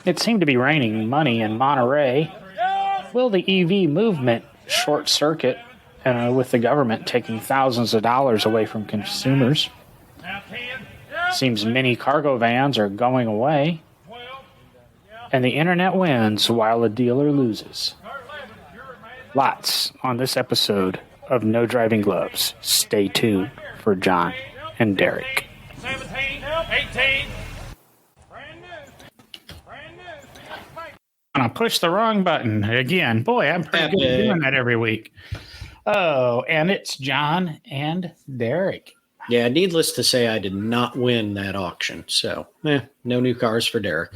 It seemed to be raining money in Monterey. Will the EV movement short circuit with the government taking thousands of dollars away from consumers? Seems many cargo vans are going away. And the internet wins while a dealer loses. Lots on this episode of No Driving Gloves. Stay tuned for John and Derek. 17, 18. I pushed the wrong button again. Boy, I'm pretty good at doing that every week. Oh, and it's John and Derek. Yeah, needless to say, I did not win that auction. So, no new cars for Derek.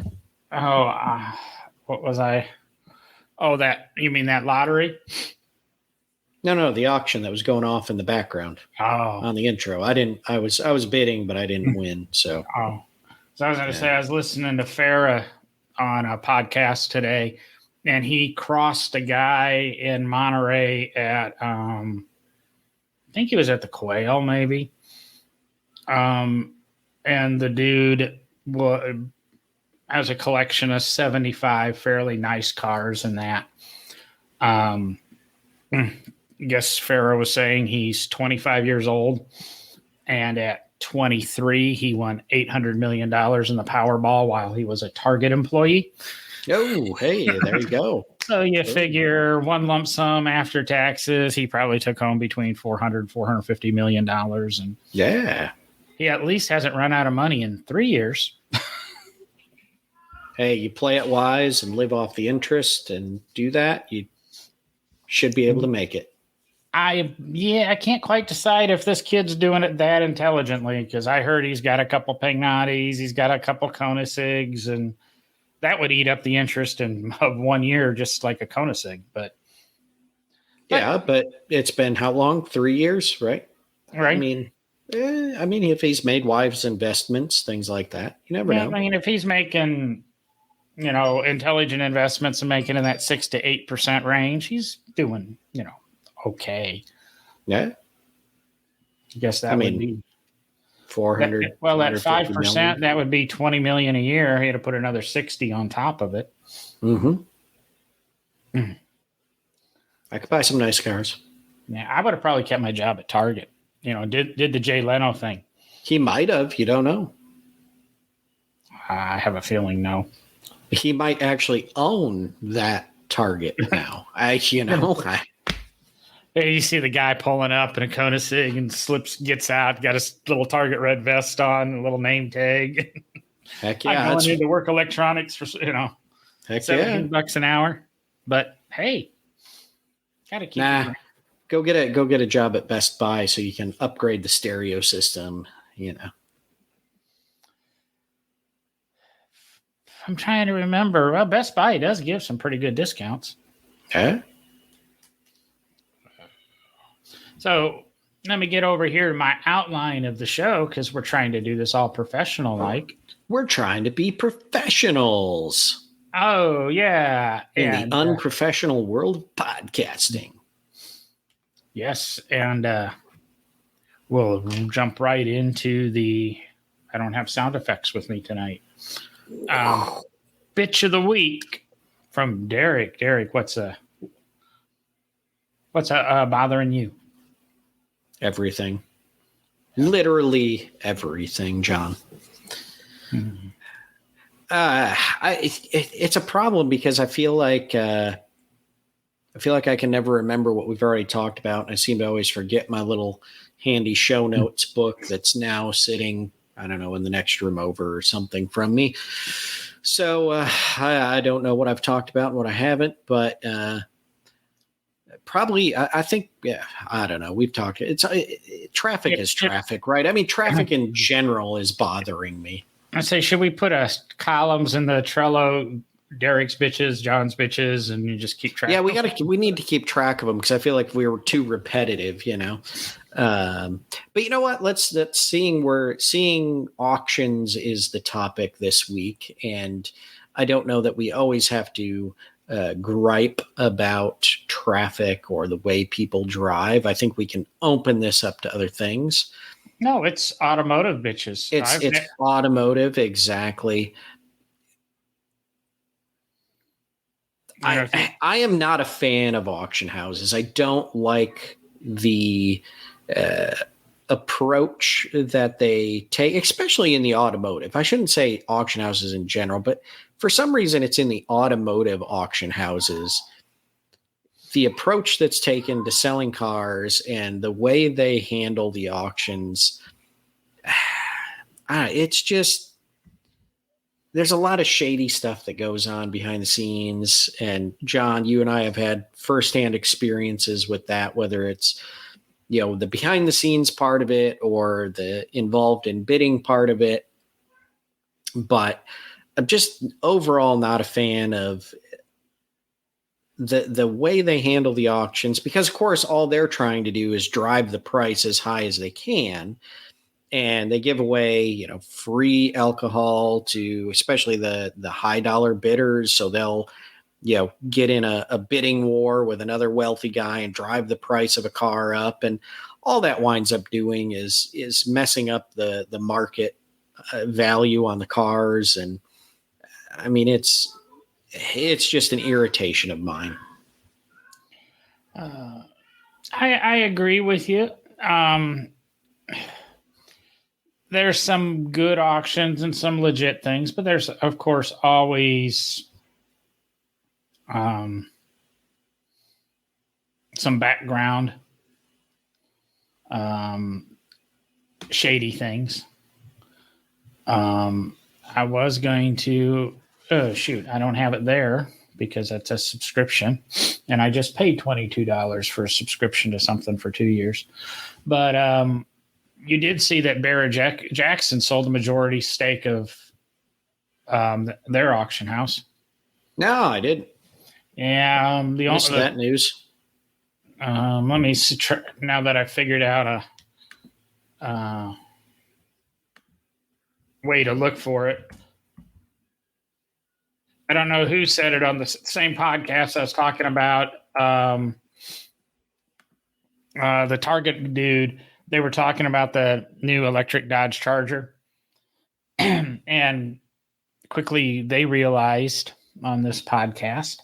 Oh, what was I? Oh, you mean that lottery? No, the auction that was going off in the background. Oh, on the intro. I was bidding, but I didn't win. So, I was going to say I was listening to Farah on a podcast today, and he crossed a guy in Monterey at I think he was at the Quail, maybe. And the dude has a collection of 75 fairly nice cars and that. I guess Farah was saying he's 25 years old, and at 23, he won $800 million in the Powerball while he was a Target employee. Oh, hey, there you go. So you figure one lump sum after taxes, he probably took home between $450 million. And yeah, he at least hasn't run out of money in 3 years. Hey, you play it wise and live off the interest and do that, you should be able to make it. I can't quite decide if this kid's doing it that intelligently, because I heard he's got a couple Pagnotis, he's got a couple Koenigseggs, and that would eat up the interest of 1 year, just like a Koenigsegg. But it's been how long? 3 years, right? Right. I mean, if he's made wise investments, things like that, you never know. I mean, if he's making, intelligent investments and making in that 6 to 8% range, he's doing, okay. Yeah. I guess that would be 400. Well, at 5%, that would be $20 million a year. He had to put another 60 on top of it. Mm-hmm. I could buy some nice cars. Yeah, I would have probably kept my job at Target. Did the Jay Leno thing. He might have. You don't know. I have a feeling no. He might actually own that Target now. You see the guy pulling up in a Koenigsegg and gets out, got his little Target red vest on, a little name tag. Heck yeah. I'm going into work electronics for, $17 an hour. But hey, gotta keep it. Go get a job at Best Buy so you can upgrade the stereo system, I'm trying to remember. Well, Best Buy does give some pretty good discounts. Okay. So let me get over here to my outline of the show, because we're trying to do this all professional-like. We're trying to be professionals. Oh, yeah. In the unprofessional world of podcasting. Yes, and we'll jump right into I don't have sound effects with me tonight. Bitch of the week from Derek. Derek, what's bothering you? Everything. Literally everything, John. Mm-hmm. It's a problem because I feel like I can never remember what we've already talked about. I seem to always forget my little handy show notes book that's now sitting, I don't know, in the next room over or something from me. So I don't know what I've talked about and what I haven't, but probably I think, I don't know. We've talked. Traffic is traffic, right? I mean, traffic in general is bothering me. I say, should we put columns in the Trello? Derek's bitches, John's bitches, and you just keep track. Yeah, we need to keep track of them, because I feel like we were too repetitive, But you know what? Seeing auctions is the topic this week, and I don't know that we always have to gripe about traffic or the way people drive. I think we can open this up to other things. No, it's automotive bitches. It's automotive, exactly. I am not a fan of auction houses. I don't like the approach that they take, especially in the automotive. I shouldn't say auction houses in general, but for some reason it's in the automotive auction houses. The approach that's taken to selling cars and the way they handle the auctions, it's just, there's a lot of shady stuff that goes on behind the scenes. And John, you and I have had firsthand experiences with that, whether it's, the behind the scenes part of it or the involved in bidding part of it. But I'm just overall not a fan of the way they handle the auctions, because of course all they're trying to do is drive the price as high as they can. And they give away, free alcohol to especially the high dollar bidders. So they'll, get in a bidding war with another wealthy guy and drive the price of a car up. And all that winds up doing is messing up the market value on the cars. And I mean, it's just an irritation of mine. I agree with you. There's some good auctions and some legit things, but there's, of course, always some background shady things. I was going to, I don't have it there because that's a subscription, and I just paid $22 for a subscription to something for 2 years. But you did see that Barrett-Jackson sold a majority stake of their auction house. No, I didn't. Yeah, missed that news. Let me see, now that I figured out a way to look for it. I don't know who said it on the same podcast I was talking about. The Target dude, they were talking about the new electric Dodge Charger. And quickly they realized on this podcast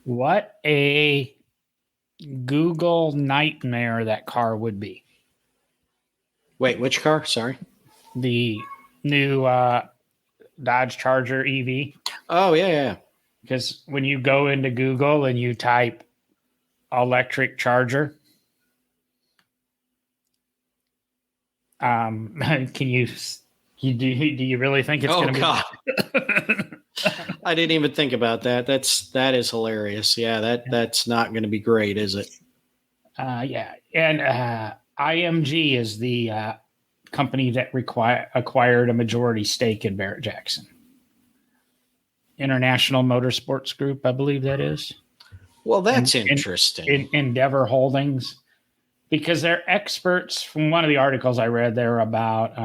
what a Google nightmare that car would be. Wait, which car? Sorry. The new Dodge Charger EV. Oh, yeah. Because when you go into Google and you type electric charger, can you do you really think it's going to be? Oh, God. I didn't even think about that. That is hilarious. Yeah, that's not going to be great, is it? Yeah. And IMG is the company that acquired a majority stake in Barrett-Jackson. International Motorsports Group, I believe that is. Well, that's interesting. In Endeavor Holdings, because they're experts. From one of the articles I read there about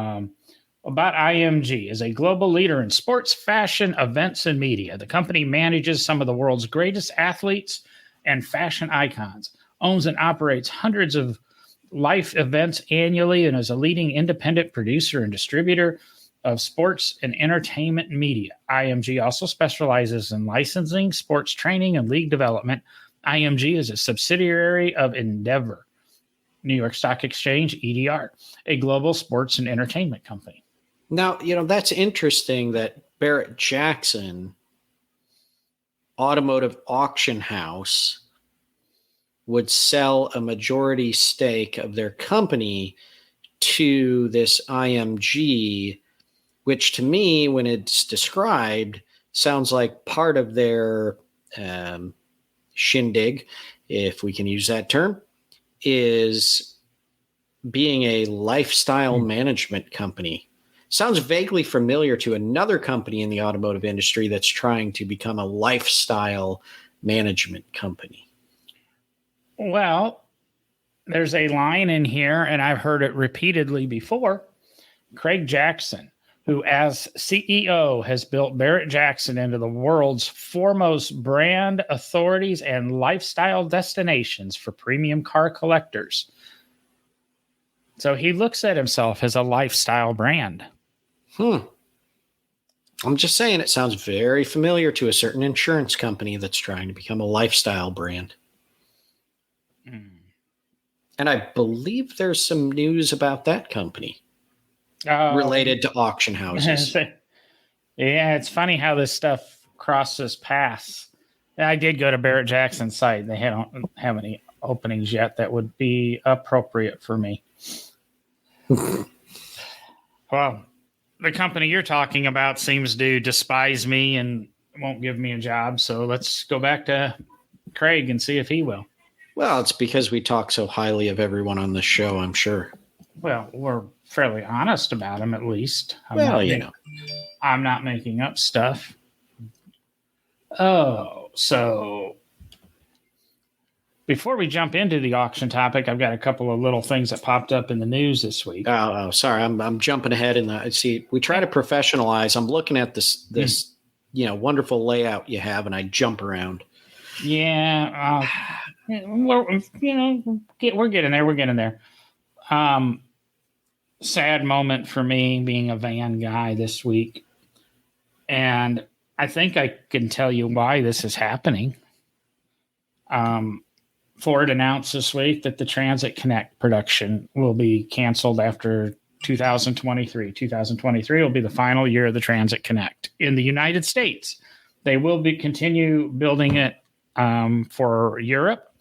IMG as a global leader in sports, fashion, events, and media. The company manages some of the world's greatest athletes and fashion icons, owns and operates hundreds of life events annually, and is a leading independent producer and distributor of sports and entertainment media. IMG also specializes in licensing, sports training, and league development. IMG is a subsidiary of Endeavor, New York Stock Exchange, EDR, a global sports and entertainment company. Now, that's interesting that Barrett-Jackson Automotive Auction House would sell a majority stake of their company to this IMG, which to me, when it's described, sounds like part of their shindig, if we can use that term, is being a lifestyle management company. Sounds vaguely familiar to another company in the automotive industry that's trying to become a lifestyle management company. Well, there's a line in here, and I've heard it repeatedly before. Craig Jackson, who as CEO has built Barrett-Jackson into the world's foremost brand authorities and lifestyle destinations for premium car collectors. So he looks at himself as a lifestyle brand. I'm just saying it sounds very familiar to a certain insurance company that's trying to become a lifestyle brand. Mm. And I believe there's some news about that company related to auction houses. Yeah, it's funny how this stuff crosses paths. I did go to Barrett Jackson's site. They don't have any openings yet that would be appropriate for me. Well, the company you're talking about seems to despise me and won't give me a job. So let's go back to Craig and see if he will. Well, it's because we talk so highly of everyone on the show, I'm sure. Well, we're fairly honest about him, at least. I'm not making up stuff. Oh, so before we jump into the auction topic, I've got a couple of little things that popped up in the news this week. Oh, sorry, I'm jumping ahead in the. See, we try to professionalize. I'm looking at this wonderful layout you have, and I jump around. Yeah, we're getting there. We're getting there. Sad moment for me being a van guy this week, and I think I can tell you why this is happening. Ford announced this week that the Transit Connect production will be canceled after 2023. 2023 will be the final year of the Transit Connect in the United States. They will continue building it for Europe.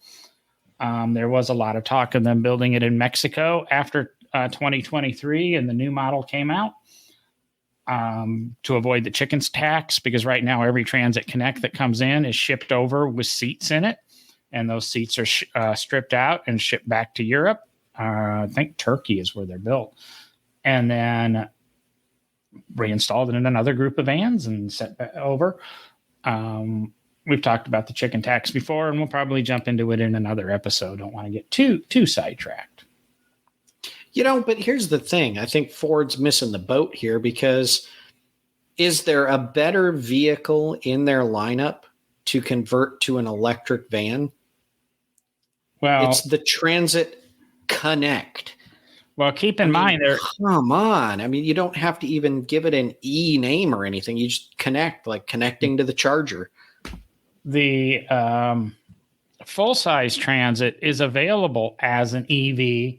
There was a lot of talk of them building it in Mexico after 2023, and the new model came out to avoid the chickens tax, because right now every Transit Connect that comes in is shipped over with seats in it. And those seats are stripped out and shipped back to Europe. I think Turkey is where they're built. And then reinstalled in another group of vans and sent back over. We've talked about the chicken tax before, and we'll probably jump into it in another episode. Don't want to get too sidetracked. But here's the thing. I think Ford's missing the boat here, because is there a better vehicle in their lineup to convert to an electric van? Well, it's the Transit Connect. Well, keep in mind there. Come on. I mean, you don't have to even give it an E name or anything. You just connect, like connecting to the charger. The full-size Transit is available as an EV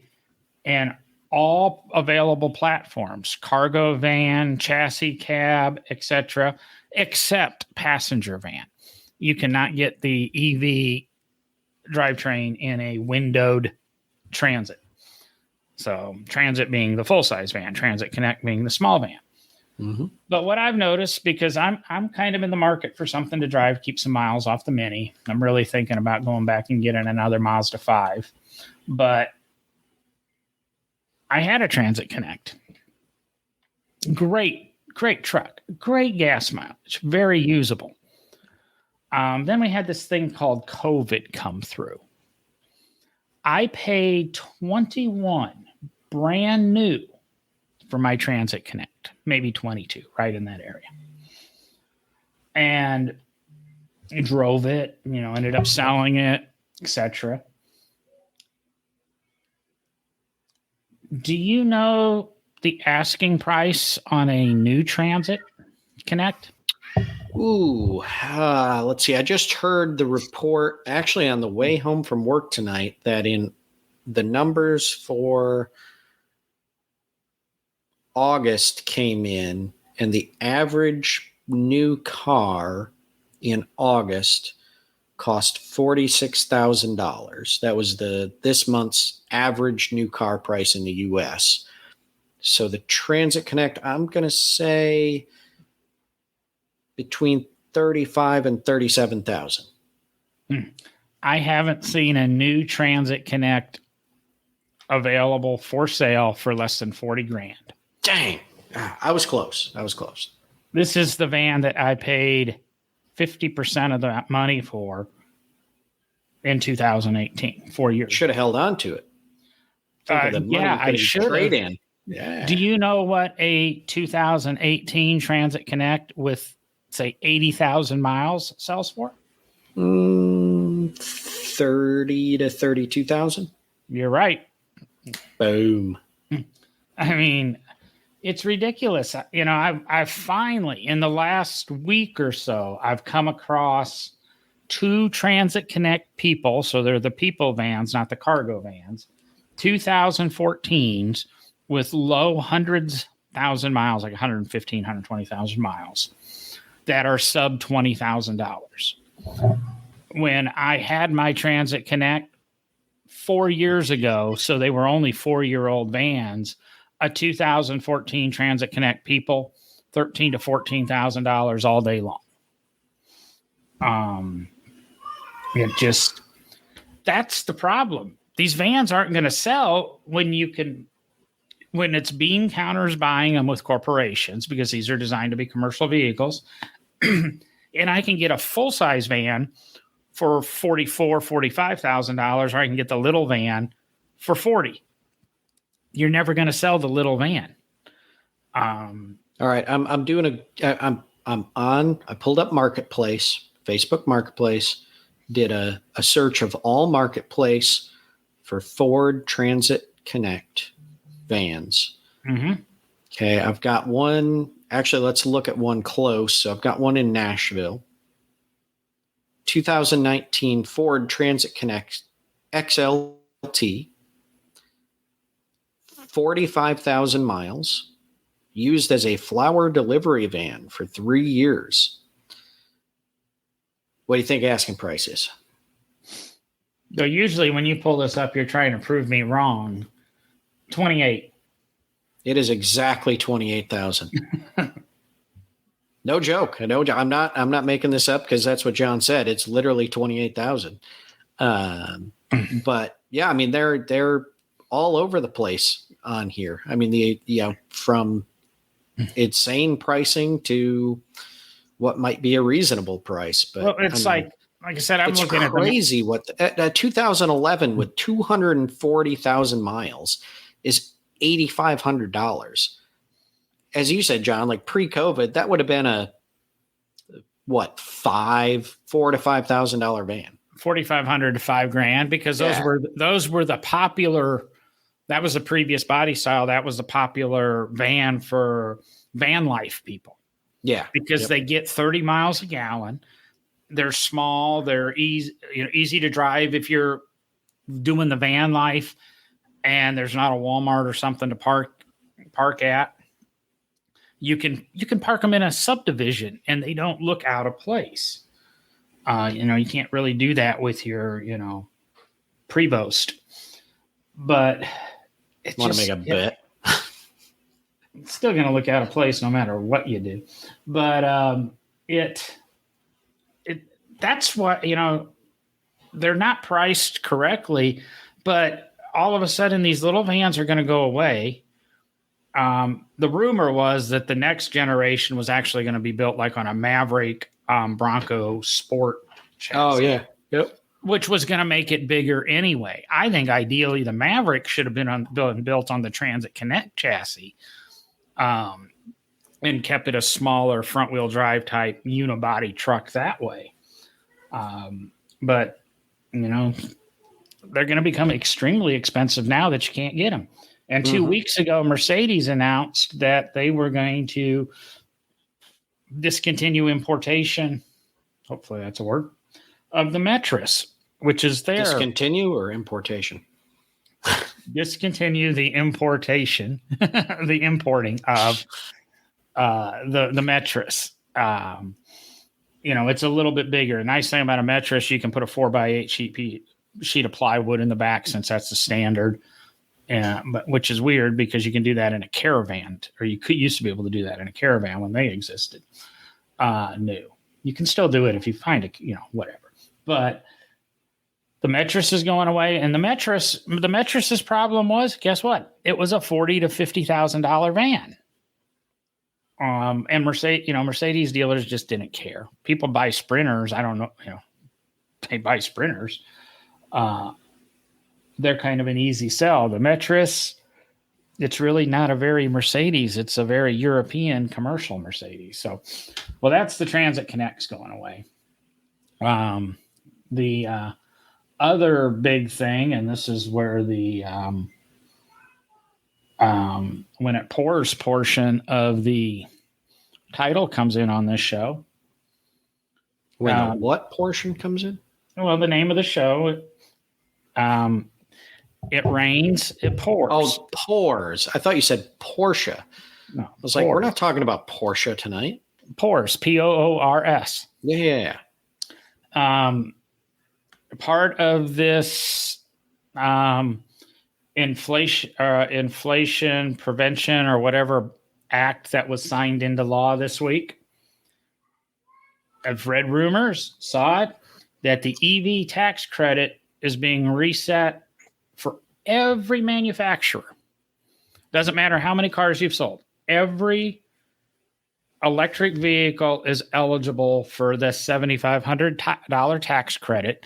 and all available platforms: cargo van, chassis cab, etc., except passenger van. You cannot get the EV drivetrain in a windowed Transit. So Transit being the full-size van, Transit Connect being the small van. Mm-hmm. But what I've noticed, because I'm kind of in the market for something to drive, keep some miles off the Mini. I'm really thinking about going back and getting another Mazda 5. But I had a Transit Connect. Great truck. Great gas mileage. Very usable. Then we had this thing called COVID come through. I paid $21 brand new for my Transit Connect, maybe 22, right in that area. And drove it, ended up selling it, etc. Do you know the asking price on a new Transit Connect? Ooh, let's see. I just heard the report actually on the way home from work tonight that in the numbers for August came in, and the average new car in August cost $46,000. That was this month's average new car price in the U.S. So the Transit Connect, I'm going to say between 35 and 37,000. I haven't seen a new Transit Connect available for sale for less than 40 grand. Dang. I was close. This is the van that I paid 50% of that money for in 2018, 4 years. Should have held on to it. I should have. Yeah. Do you know what a 2018 Transit Connect with, say, 80,000 miles sells for? 30 to 32,000. You're right. Boom. I mean, It's ridiculous. I've finally, in the last week or so, I've come across 2 Transit Connect people. So they're the people vans, not the cargo vans. 2014s with low hundreds thousand miles, like 115, 120,000 miles, that are sub $20,000. When I had my Transit Connect 4 years ago, so they were only 4-year-old vans, a 2014 Transit Connect people, $13,000 to $14,000 all day long. That's the problem. These vans aren't going to sell when it's bean counters buying them with corporations, because these are designed to be commercial vehicles. And I can get a full size van for $44,000, $45,000, or I can get the little van for $40,000. You're never going to sell the little van. All right, I pulled up Marketplace, Facebook Marketplace, did a search of all Marketplace for Ford Transit Connect vans. Mm-hmm. Okay, I've got one. Actually, let's look at one close. So I've got one in Nashville. 2019 Ford Transit Connect XLT, 45,000 miles, used as a flower delivery van for 3 years. What do you think asking price is? So usually when you pull this up, you're trying to prove me wrong. 28. It is exactly 28,000. No joke. I'm not making this up because that's what John said. It's literally 28,000. But yeah, I mean they're all over the place on here. I mean from insane pricing to what might be a reasonable price. But well, it's like I said, I'm looking at crazy. What 2011 with 240,000 miles is $8,500. As you said, John, like pre-COVID, that would have been a $4,000 to $5,000 van. 4,500 to $5,000, because those were the popular. That was the previous body style. That was the popular van for van life people. Yeah, because they get 30 miles a gallon. They're small. They're easy to drive if you're doing the van life, and there's not a Walmart or something to park at. You can park them in a subdivision, and they don't look out of place. You can't really do that with your Prevost, but want to make a bet. It's still going to look out of place no matter what you do. But that's what, they're not priced correctly, but all of a sudden these little vans are going to go away. The rumor was that the next generation was actually going to be built like on a Maverick Bronco Sport chassis. Oh, yeah. Yep. Which was going to make it bigger anyway. I think ideally the Maverick should have been built on the Transit Connect chassis, and kept it a smaller front-wheel drive type unibody truck that way. But, they're going to become extremely expensive now that you can't get them. And 2 weeks ago, Mercedes announced that they were going to discontinue importation, hopefully that's a word, of the Metris, which is their... Discontinue or importation? Discontinue the importation, the importing of the Metris. It's a little bit bigger. The nice thing about a Metris, you can put a 4x8 sheet of plywood in the back, since that's the standard. But which is weird because you can do that in a Caravan, or used to be able to do that in a Caravan when they existed. New. You can still do it if you find it, whatever. But the Metris is going away, and the Metris's problem was, guess what? It was a $40,000 to $50,000 van. And Mercedes dealers just didn't care. People buy Sprinters. I don't know, they buy Sprinters. They're kind of an easy sell. The Metris, it's really not a very Mercedes. It's a very European commercial Mercedes. So, well, that's the Transit Connects going away. The other big thing, and this is where the when it pours portion of the title comes in on this show. When the what portion comes in? Well, the name of the show. It rains, it pours. Oh, pours. I thought you said Porsche. No, I was like, we're not talking about Porsche tonight. Pours, Poors. Yeah. Part of this inflation prevention or whatever act that was signed into law this week. I've read rumors, saw it, that the EV tax credit is being reset for every manufacturer. Doesn't matter how many cars you've sold. Every electric vehicle is eligible for the $7,500 tax credit.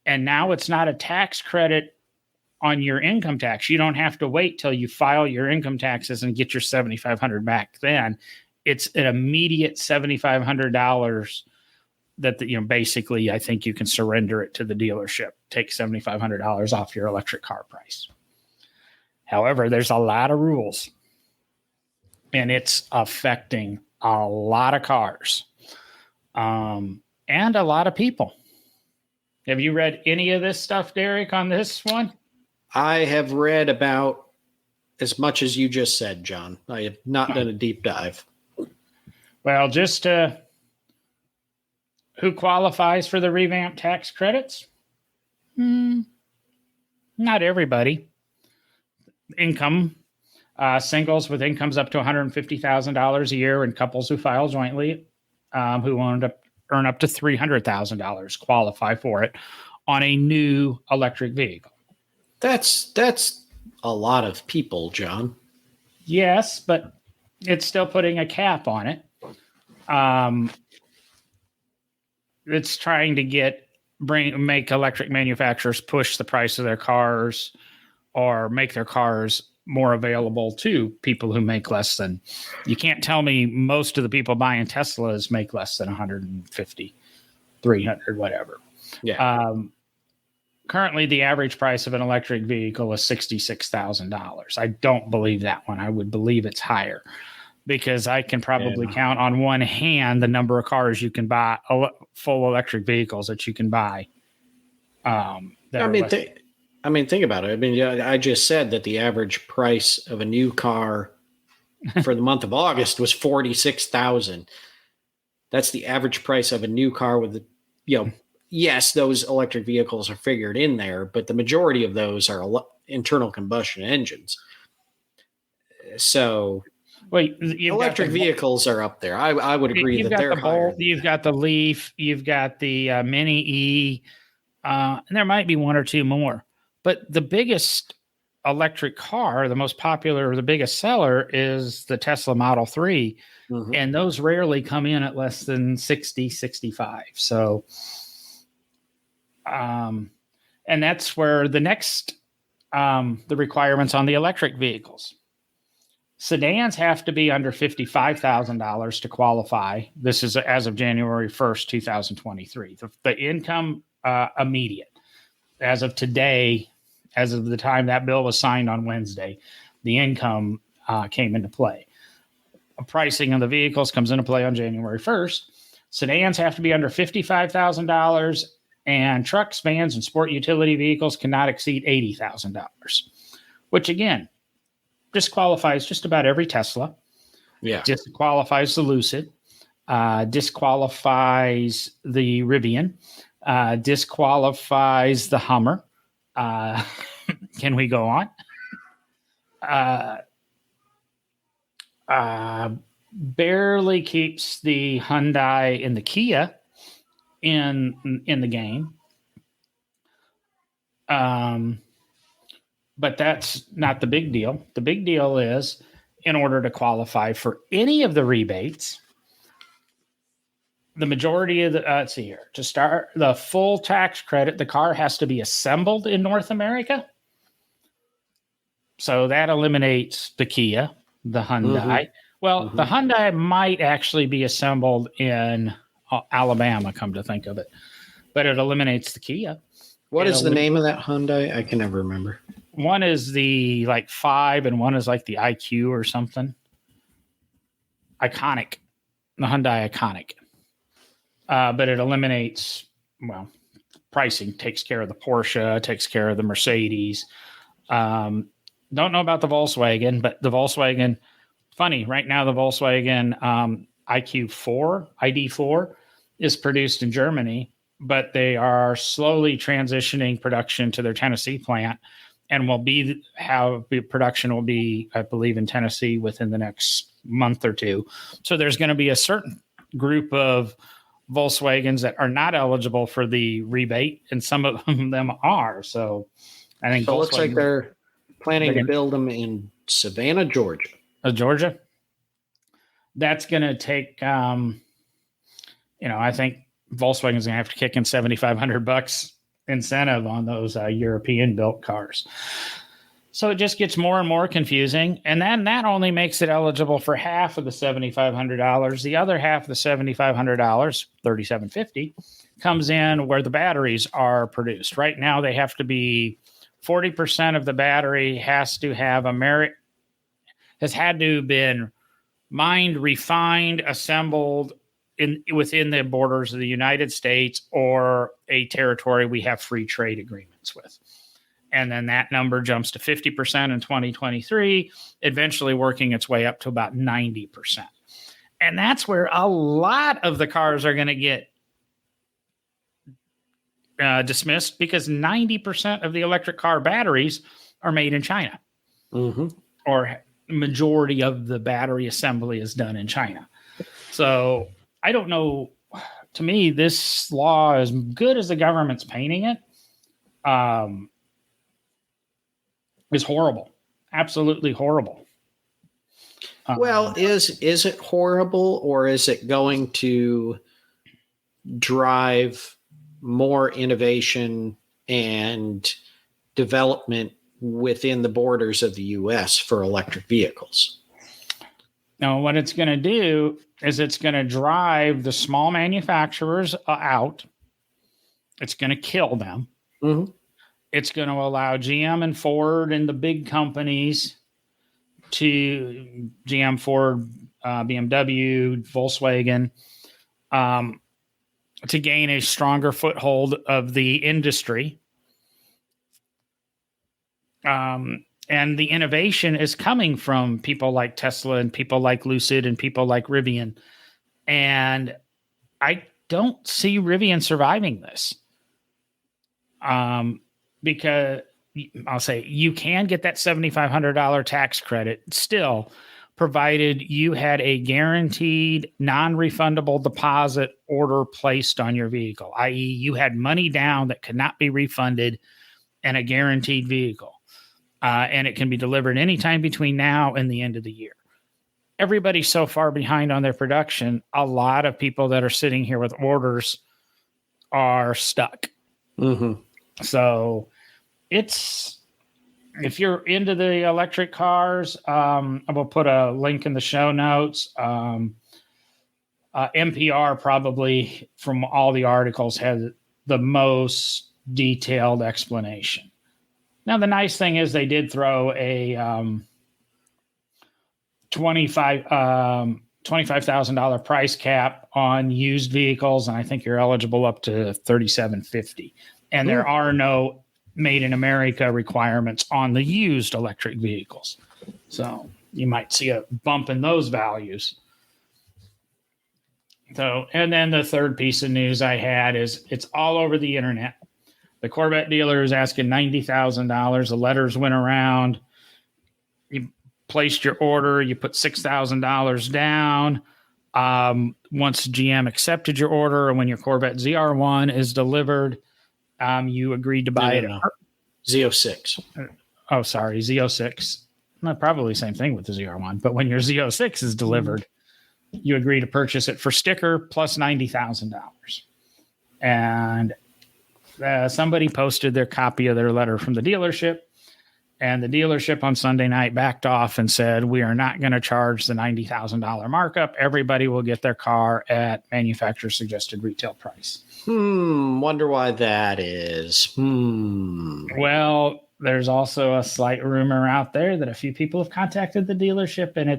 And now it's not a tax credit on your income tax. You don't have to wait till you file your income taxes and get your $7,500 back then. It's an immediate $7,500 that basically I think you can surrender it to the dealership, take $7,500 off your electric car price. However, there's a lot of rules, and it's affecting a lot of cars and a lot of people. Have you read any of this stuff, Derek, on this one? I have read about as much as you just said, John. I have not done a deep dive. Well, just who qualifies for the revamped tax credits? Not everybody. Income, singles with incomes up to $150,000 a year and couples who file jointly who earn up to $300,000 qualify for it on a new electric vehicle. That's a lot of people, John. Yes, but it's still putting a cap on it. It's trying to make electric manufacturers push the price of their cars or make their cars more available to people who make less than. You can't tell me most of the people buying Teslas make less than 150, 300, whatever. Yeah. Currently, the average price of an electric vehicle is $66,000. I don't believe that one. I would believe it's higher because I can probably count on one hand the number of cars you can buy, full electric vehicles that you can buy. Think about it. I mean, I just said that the average price of a new car for the month of August was $46,000. That's the average price of a new car with yes, those electric vehicles are figured in there, but the majority of those are internal combustion engines. So, electric vehicles are up there. I would agree that they're higher. You've got the Leaf, you've got the Mini E, and there might be one or two more. But the biggest electric car, the most popular, the biggest seller is the Tesla Model 3. Mm-hmm. And those rarely come in at less than 60, 65. So, and that's where the next, the requirements on the electric vehicles. Sedans have to be under $55,000 to qualify. This is as of January 1st, 2023. The income immediate. As of today, as of the time that bill was signed on Wednesday, the income came into play. Pricing of the vehicles comes into play on January 1st. Sedans have to be under $55,000, and trucks, vans, and sport utility vehicles cannot exceed $80,000, which again disqualifies just about every Tesla. Yeah, disqualifies the Lucid, disqualifies the Rivian. Disqualifies the Hummer. Can we go on? Barely keeps the Hyundai and the Kia in the game. But that's not the big deal. The big deal is, in order to qualify for any of the rebates, the majority of let's see here, to start the full tax credit, the car has to be assembled in North America. So that eliminates the Kia, the Hyundai. Mm-hmm. Well, the Hyundai might actually be assembled in Alabama, come to think of it, but it eliminates the Kia. What is the name of that Hyundai? I can never remember. One is the like 5 and one is like the IQ or something. Iconic, the Hyundai Iconic. But it eliminates, pricing, takes care of the Porsche, takes care of the Mercedes. Don't know about the Volkswagen, but the Volkswagen, funny, right now the Volkswagen ID4 is produced in Germany, but they are slowly transitioning production to their Tennessee plant and production will be, I believe, in Tennessee within the next month or two. So there's going to be a certain group of Volkswagens that are not eligible for the rebate, and some of them are. So I think it looks like they're planning to build them in Savannah, Georgia. Georgia. That's going to take, I think Volkswagen's going to have to kick in $7,500 incentive on those European built cars. So it just gets more and more confusing. And then that only makes it eligible for half of the $7,500. The other half of the $7,500, $3,750, comes in where the batteries are produced. Right now, they have to be 40% of the battery has to have has had to have been mined, refined, assembled within the borders of the United States or a territory we have free trade agreements with. And then that number jumps to 50% in 2023, eventually working its way up to about 90%. And that's where a lot of the cars are going to get dismissed, because 90% of the electric car batteries are made in China. Mm-hmm. Or majority of the battery assembly is done in China. So I don't know. To me, this law, as good as the government's painting it, is horrible. Absolutely horrible. Well, is it horrible, or is it going to drive more innovation and development within the borders of the U.S. for electric vehicles? Now, what it's going to do is it's going to drive the small manufacturers out. It's going to kill them. Mm-hmm. It's going to allow GM and Ford and the big companies GM, Ford, BMW, Volkswagen, to gain a stronger foothold of the industry. And the innovation is coming from people like Tesla and people like Lucid and people like Rivian. And I don't see Rivian surviving this. Because I'll say you can get that $7,500 tax credit still, provided you had a guaranteed non-refundable deposit order placed on your vehicle, i.e. you had money down that could not be refunded and a guaranteed vehicle. And it can be delivered anytime between now and the end of the year. Everybody's so far behind on their production. A lot of people that are sitting here with orders are stuck. Mm-hmm. So if you're into the electric cars, I will put a link in the show notes. NPR probably, from all the articles, has the most detailed explanation. Now, the nice thing is they did throw a $25,000 price cap on used vehicles, and I think you're eligible up to $3,750. And there are no made in America requirements on the used electric vehicles. So you might see a bump in those values. So, and then the third piece of news I had is it's all over the internet. The Corvette dealer is asking $90,000. The letters went around. You placed your order. You put $6,000 down. Once GM accepted your order, and when your Corvette ZR1 is delivered, you agreed to buy it. Z06. Oh, sorry, Z06. Not probably the same thing with the ZR1, but when your Z06 is delivered, you agree to purchase it for sticker plus $90,000. And somebody posted their copy of their letter from the dealership, and the dealership on Sunday night backed off and said, we are not going to charge the $90,000 markup. Everybody will get their car at manufacturer suggested retail price. Wonder why that is. Well, there's also a slight rumor out there that a few people have contacted the dealership, and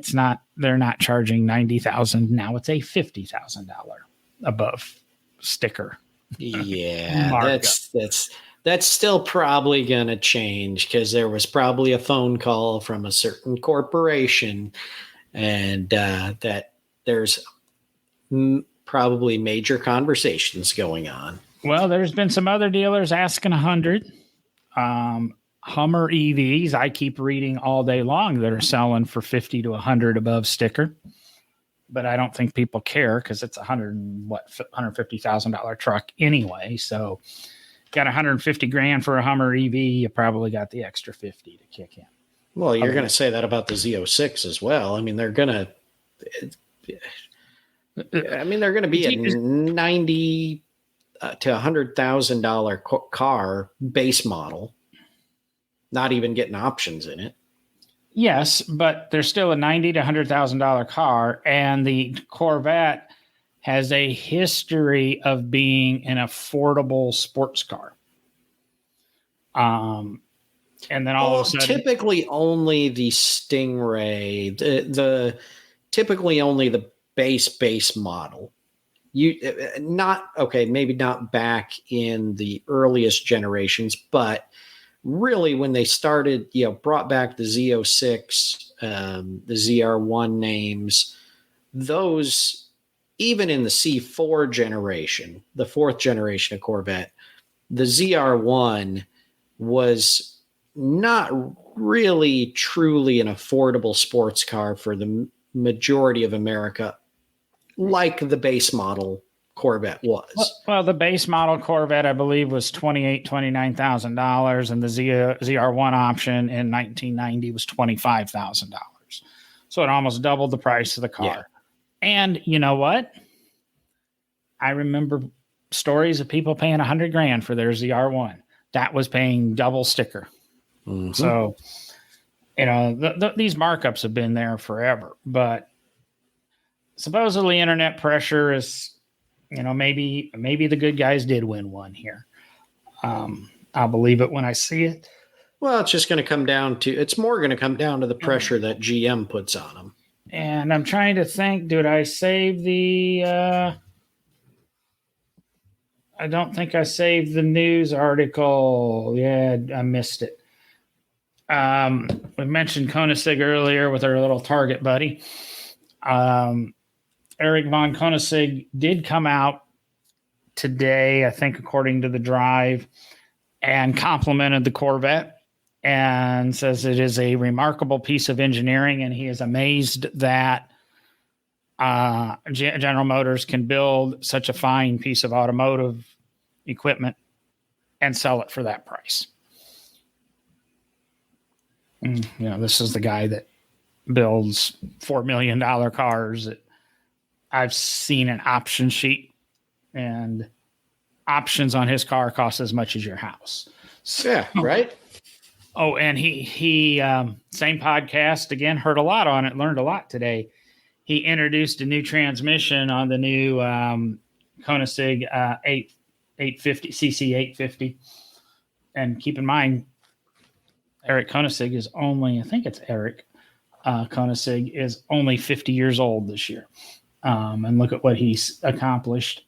they're not charging $90,000 now. It's a $50,000 above sticker. Yeah, Markup. that's still probably going to change because there was probably a phone call from a certain corporation, and that there's probably major conversations going on. Well, there's been some other dealers asking 100. Hummer EVs, I keep reading all day long that are selling for 50 to 100 above sticker, but I don't think people care because it's $150,000 truck anyway. So, got 150 grand for a Hummer EV, you probably got the extra 50 to kick in. Well, you're going to say that about the Z06 as well. I mean, they're going to be a 90 to $100,000 car base model, not even getting options in it. Yes, but there's still a $90,000 to $100,000 car, and the Corvette has a history of being an affordable sports car. And then all of a sudden, typically only the Stingray, the typically only the base model. Maybe not back in the earliest generations, but really when they started, brought back the Z06, the ZR1 names, those, even in the C4 generation, the fourth generation of Corvette, the ZR1 was not really truly an affordable sports car for the majority of America, like the base model Corvette was. Well, the base model Corvette, I believe, was $28,000-$29,000, and the ZR1 option in 1990 was $25,000. So it almost doubled the price of the car. Yeah. And you know what? I remember stories of people paying $100 grand for their ZR1. That was paying double sticker. Mm-hmm. So, these markups have been there forever, but supposedly internet pressure is, maybe the good guys did win one here. I'll believe it when I see it. Well, it's more going to come down to the pressure that GM puts on them. And I'm trying to think, did I save the, I don't think I saved the news article. Yeah, I missed it. We mentioned Koenigsegg earlier with our little Target buddy. Eric von Koenigsegg did come out today, I think, according to the Drive, and complimented the Corvette and says it is a remarkable piece of engineering, and he is amazed that General Motors can build such a fine piece of automotive equipment and sell it for that price. This is the guy that builds $4 million cars. I've seen an option sheet, and options on his car cost as much as your house. So, yeah, right. Oh, and he same podcast again, heard a lot on it, learned a lot today. He introduced a new transmission on the new Koenigsegg 850 CC 850. And keep in mind, Eric Koenigsegg is only, I think it's Eric Koenigsegg is only 50 years old this year. And look at what he's accomplished.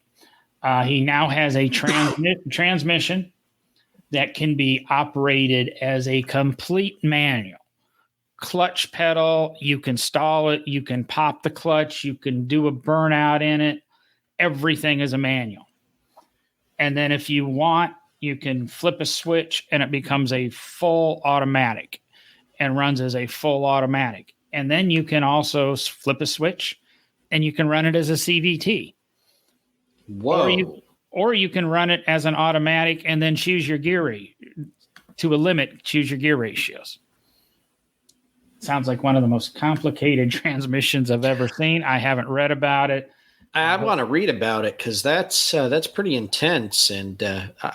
He now has a transmission that can be operated as a complete manual. Clutch pedal, you can stall it, you can pop the clutch, you can do a burnout in it. Everything is a manual. And then if you want, you can flip a switch and it becomes a full automatic and runs as a full automatic. And then you can also flip a switch and you can run it as a CVT. Whoa. Or you can run it as an automatic and then choose your gear choose your gear ratios. Sounds like one of the most complicated transmissions I've ever seen. I haven't read about it. I want to read about it because that's pretty intense. And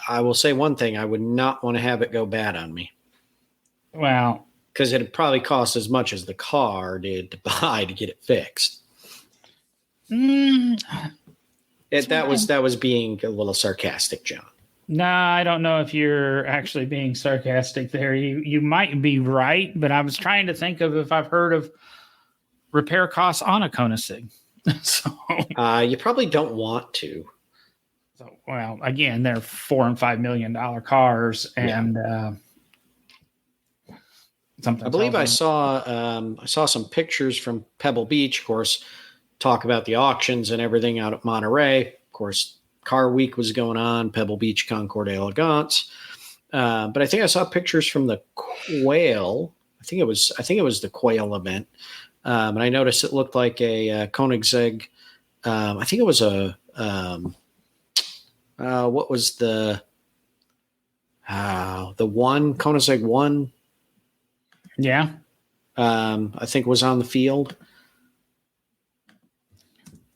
I will say one thing: I would not want to have it go bad on me. Well, because it'd probably cost as much as the car did to buy to get it fixed. That was being a little sarcastic, John. No, I don't know if you're actually being sarcastic there. You might be right, but I was trying to think of if I've heard of repair costs on a Koenigsegg. so, You probably don't want to. well, again, they're $4 and $5 million cars, and something. I believe I saw some pictures from Pebble Beach. Of course, talk about the auctions and everything out at Monterey. Of course, Car Week was going on, Pebble Beach Concours d'Elegance. But I think I saw pictures from the Quail. I think it was the Quail event, and I noticed it looked like a Koenigsegg. I think it was a what was the one Koenigsegg one? Yeah. I think was on the field.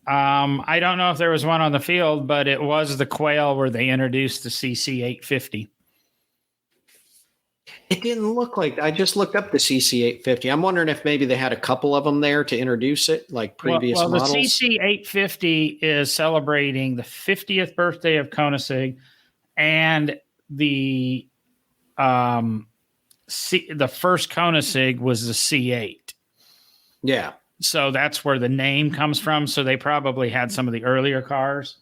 I don't know if there was one on the field, but it was the Quail where they introduced the CC 850. It didn't look like. I just looked up the CC 850. I'm wondering if maybe they had a couple of them there to introduce it, like previous models. The CC 850 is celebrating the 50th birthday of Koenigsegg, and the first Koenigsegg was the C8. Yeah. So that's where the name comes from. So they probably had some of the earlier cars.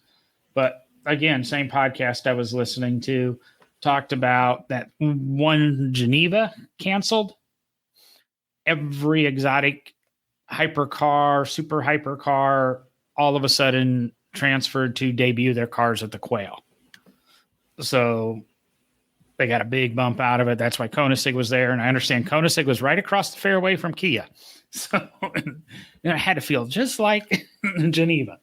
But again, same podcast I was listening to talked about that one Geneva canceled. Every exotic hypercar, super hypercar, all of a sudden transferred to debut their cars at the Quail. So they got a big bump out of it. That's why Koenigsegg was there. And I understand Koenigsegg was right across the fairway from Kia. So it had to feel just like Geneva.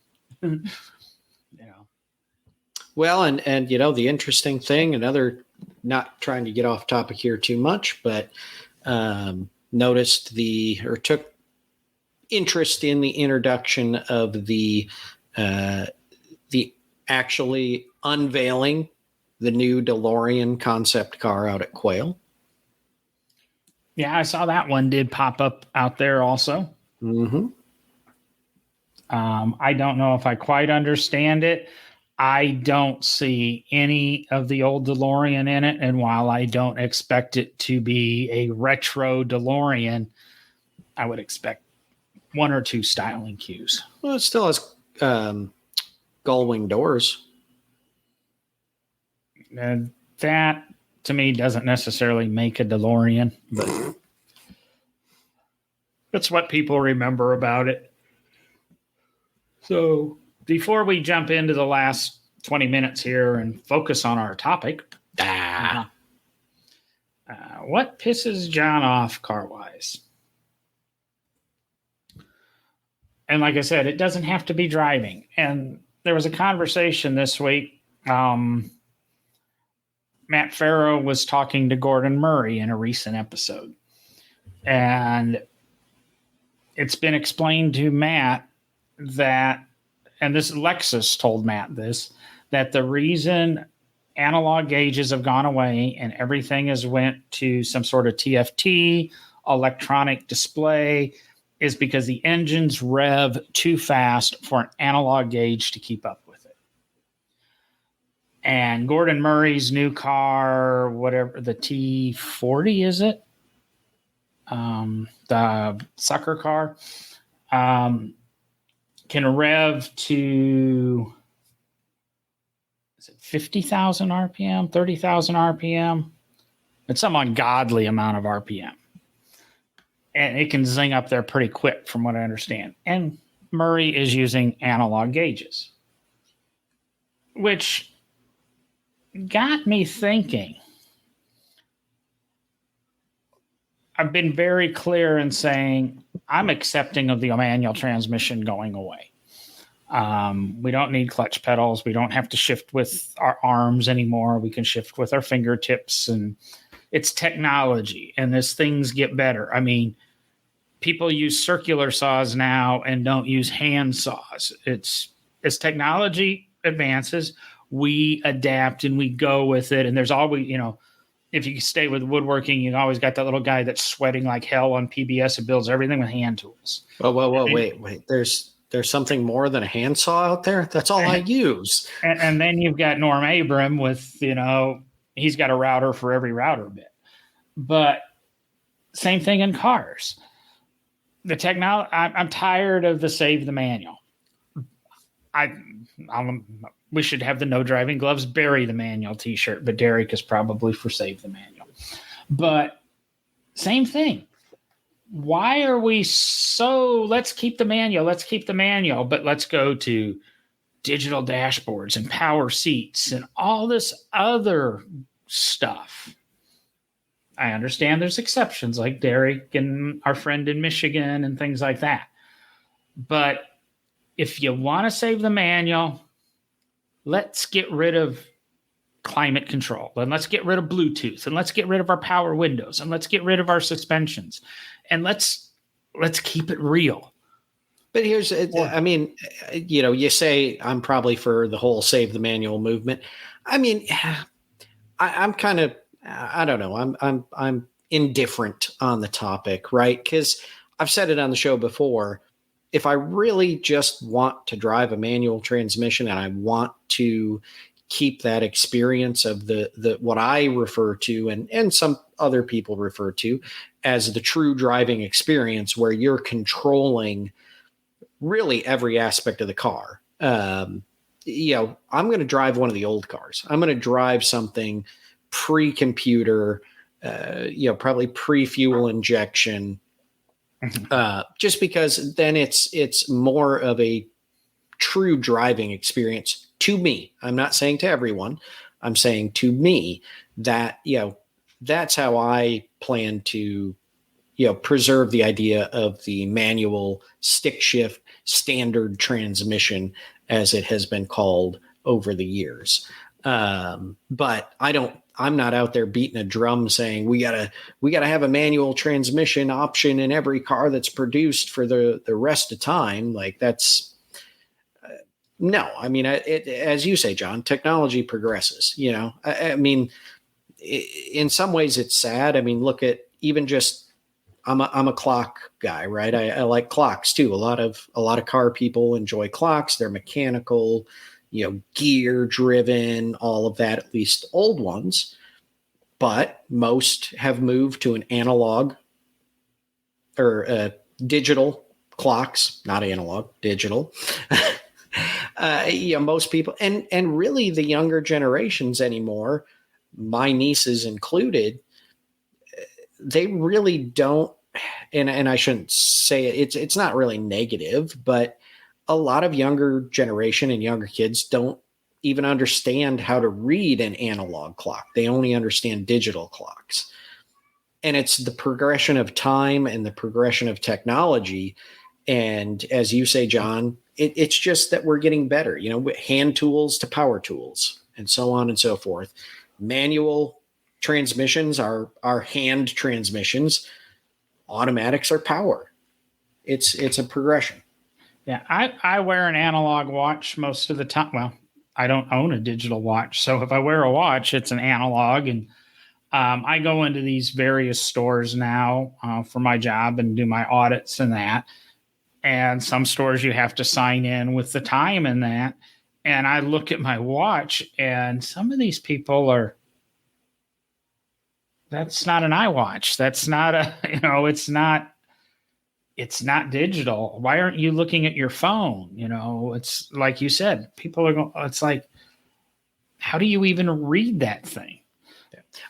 Well, and the interesting thing, not trying to get off topic here too much, but took interest in the introduction of the actually unveiling the new DeLorean concept car out at Quail. Yeah, I saw that one did pop up out there also. Mm-hmm. I don't know if I quite understand it. I don't see any of the old DeLorean in it. And while I don't expect it to be a retro DeLorean, I would expect one or two styling cues. Well, it still has gull-wing doors. And that, to me, doesn't necessarily make a DeLorean, but that's what people remember about it. So before we jump into the last 20 minutes here and focus on our topic, what pisses John off car-wise? And like I said, it doesn't have to be driving. And there was a conversation this week. Matt Farrow was talking to Gordon Murray in a recent episode. And it's been explained to Matt that, and this Lexus told Matt this, that the reason analog gauges have gone away and everything has went to some sort of TFT, electronic display, is because the engines rev too fast for an analog gauge to keep up with it. And Gordon Murray's new car, whatever, the T40, is it? The sucker car, can rev to, is it 50,000 RPM, 30,000 RPM? It's some ungodly amount of RPM. And it can zing up there pretty quick from what I understand. And Murray is using analog gauges, which got me thinking. I've been very clear in saying I'm accepting of the manual transmission going away. We don't need clutch pedals. We don't have to shift with our arms anymore. We can shift with our fingertips, and it's technology. And as things get better, I mean, people use circular saws now and don't use hand saws. As technology advances, we adapt and we go with it. And there's always, if you stay with woodworking, you always got that little guy that's sweating like hell on PBS and builds everything with hand tools. Whoa, wait. there's something more than a handsaw out there. That's all I use. And then you've got Norm Abram with, he's got a router for every router bit. But same thing in cars. The technology, I'm tired of the save the manual. We should have the no driving gloves, bury the manual t-shirt, but Derek is probably for save the manual. But same thing. Why are we let's keep the manual, but let's go to digital dashboards and power seats and all this other stuff. I understand there's exceptions like Derek and our friend in Michigan and things like that. But if you want to save the manual, let's get rid of climate control, and let's get rid of Bluetooth, and let's get rid of our power windows, and let's get rid of our suspensions, and let's keep it real. But here's, I mean, you say I'm probably for the whole save the manual movement. I mean, I'm kind of, I don't know. I'm indifferent on the topic, right? Because I've said it on the show before. If I really just want to drive a manual transmission and I want to keep that experience of the what I refer to and some other people refer to as the true driving experience, where you're controlling really every aspect of the car. I'm going to drive one of the old cars. I'm going to drive something pre-computer, probably pre-fuel injection. Just because then it's more of a true driving experience to me. I'm not saying to everyone. I'm saying to me that, that's how I plan to, preserve the idea of the manual stick shift standard transmission, as it has been called over the years. But I'm not out there beating a drum saying we gotta have a manual transmission option in every car that's produced for the rest of time. Like that's no. I mean, as you say, John, technology progresses. I mean, in some ways it's sad. I mean, look at even just I'm a clock guy, right? I like clocks too. A lot of car people enjoy clocks. They're mechanical, gear driven, all of that, at least old ones. But most have moved to an analog or digital clocks, not analog, digital. Most people, and really the younger generations anymore, my nieces included, they really don't, and I shouldn't say it's not really negative, but a lot of younger generation and younger kids don't even understand how to read an analog clock. They only understand digital clocks. And it's the progression of time and the progression of technology. And as you say, John, it's just that we're getting better, hand tools to power tools and so on and so forth. Manual transmissions are hand transmissions. Automatics are power. It's a progression. Yeah, I wear an analog watch most of the time. Well, I don't own a digital watch. So if I wear a watch, it's an analog. And I go into these various stores now for my job and do my audits and that. And some stores you have to sign in with the time and that. And I look at my watch and some of these people that's not an iWatch. That's not it's not digital. Why aren't you looking at your phone? It's like you said, people are going, it's like, how do you even read that thing?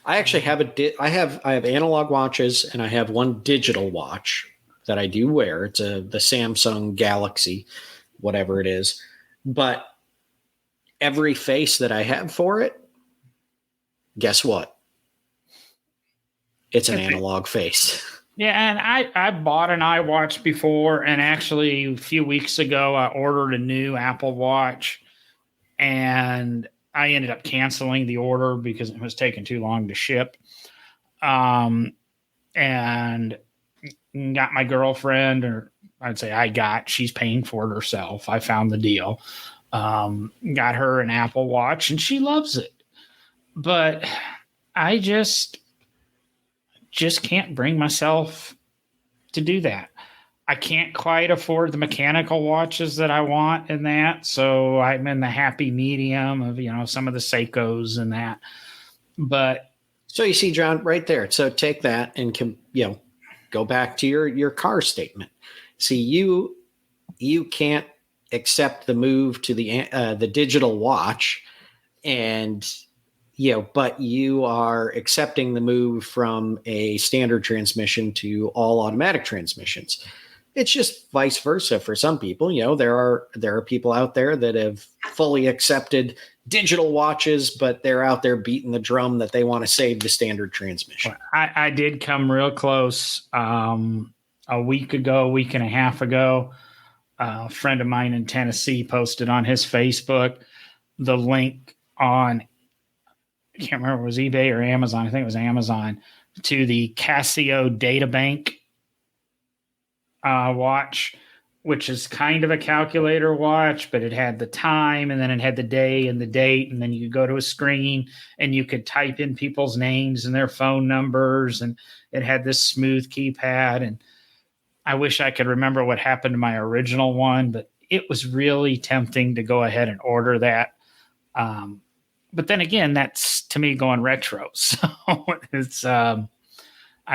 I actually have I have analog watches and I have one digital watch that I do wear. It's the Samsung Galaxy, whatever it is. But every face that I have for it, guess what? It's an analog face. Yeah, and I bought an iWatch before, and actually a few weeks ago I ordered a new Apple Watch, and I ended up canceling the order because it was taking too long to ship. And got my girlfriend, or I'd say she's paying for it herself. I found the deal. Got her an Apple Watch, and she loves it. But I just can't bring myself to do that. I can't quite afford the mechanical watches that I want in that. So I'm in the happy medium of, some of the Seikos and that. But So you see, John, right there. So take that and go back to your car statement. See, you can't accept the move to the digital watch, and but you are accepting the move from a standard transmission to all automatic transmissions. It's just vice versa for some people. There are people out there that have fully accepted digital watches, but they're out there beating the drum that they want to save the standard transmission. I did come real close a week and a half ago. A friend of mine in Tennessee posted on his Facebook the link on, I can't remember if it was eBay or Amazon. I think it was Amazon, to the Casio Databank watch, which is kind of a calculator watch, but it had the time, and then it had the day and the date, and then you could go to a screen and you could type in people's names and their phone numbers, and it had this smooth keypad. And I wish I could remember what happened to my original one, but it was really tempting to go ahead and order that. But then again, that's to me going retro. So it's, I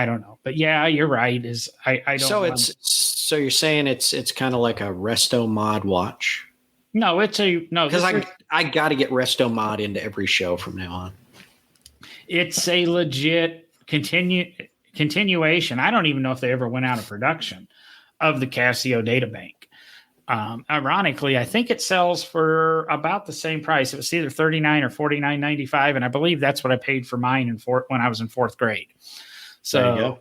don't know, but yeah, you're right. I don't. So you're saying it's kind of like a Resto Mod watch? No, because I got to get Resto Mod into every show from now on. It's a legit continuation. I don't even know if they ever went out of production of the Casio Databank. Ironically, I think it sells for about the same price. It was either $39 or $49.95, and I believe that's what I paid for mine when I was in fourth grade. So,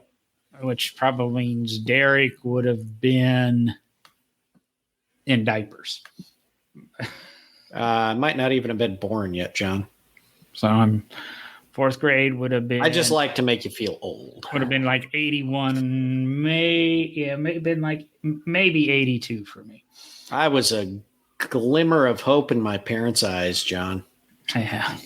which probably means Derek would have been in diapers. Might not even have been born yet, John. So I'm fourth grade would have been. I just like to make you feel old. Would have been like 81, may have been like maybe 82 for me. I was a glimmer of hope in my parents' eyes, John. Yeah.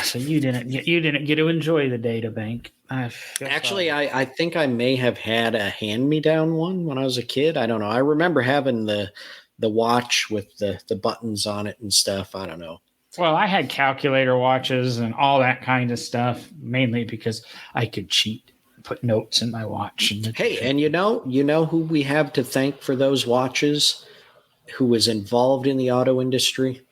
So you didn't get to enjoy the data bank. Actually, I think I may have had a hand-me-down one when I was a kid. I don't know. I remember having the watch with the buttons on it and stuff. I don't know. Well, I had calculator watches and all that kind of stuff, mainly because I could cheat, put notes in my watch. And you know who we have to thank for those watches, who was involved in the auto industry?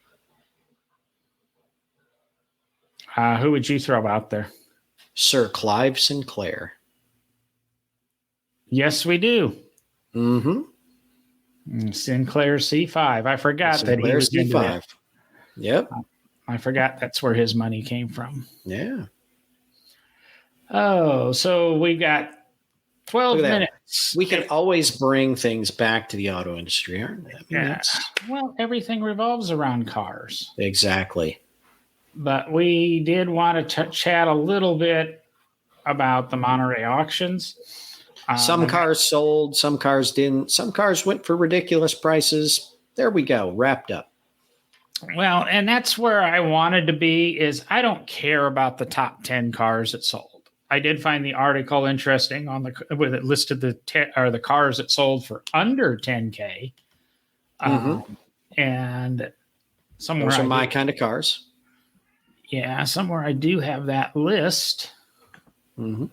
Who would you throw out there? Sir Clive Sinclair. Yes, we do. Mm-hmm. Sinclair C5. I forgot that he was into C5. Yep. I forgot that's where his money came from. Yeah. Oh, so we got 12 minutes. We can always bring things back to the auto industry, aren't we? Yeah. Well, everything revolves around cars. Exactly. But we did want to chat a little bit about the Monterey auctions. Some cars sold, some cars didn't. Some cars went for ridiculous prices. There we go, wrapped up. Well, and that's where I wanted to be. Is I don't care about the top 10 cars that sold. I did find the article interesting where it listed the cars that sold for under 10K. And somewhere those are my kind of cars. Yeah, somewhere I do have that list. Mm-hmm.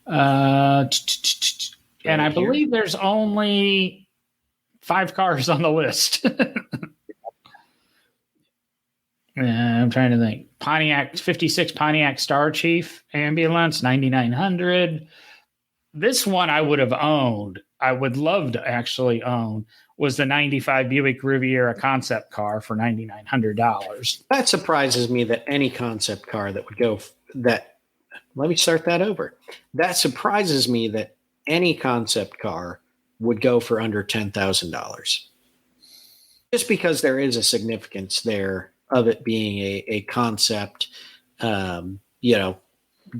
And I believe there's only 5 cars on the list. I'm trying to think. Pontiac 56 Pontiac Star Chief ambulance 9900. This one I would have owned. I would love to actually own was the 95 Buick Riviera concept car for $9,900. That surprises me that any concept car that would go that. Let me start that over. That surprises me that any concept car would go for under $10,000. Just because there is a significance there of it being a concept,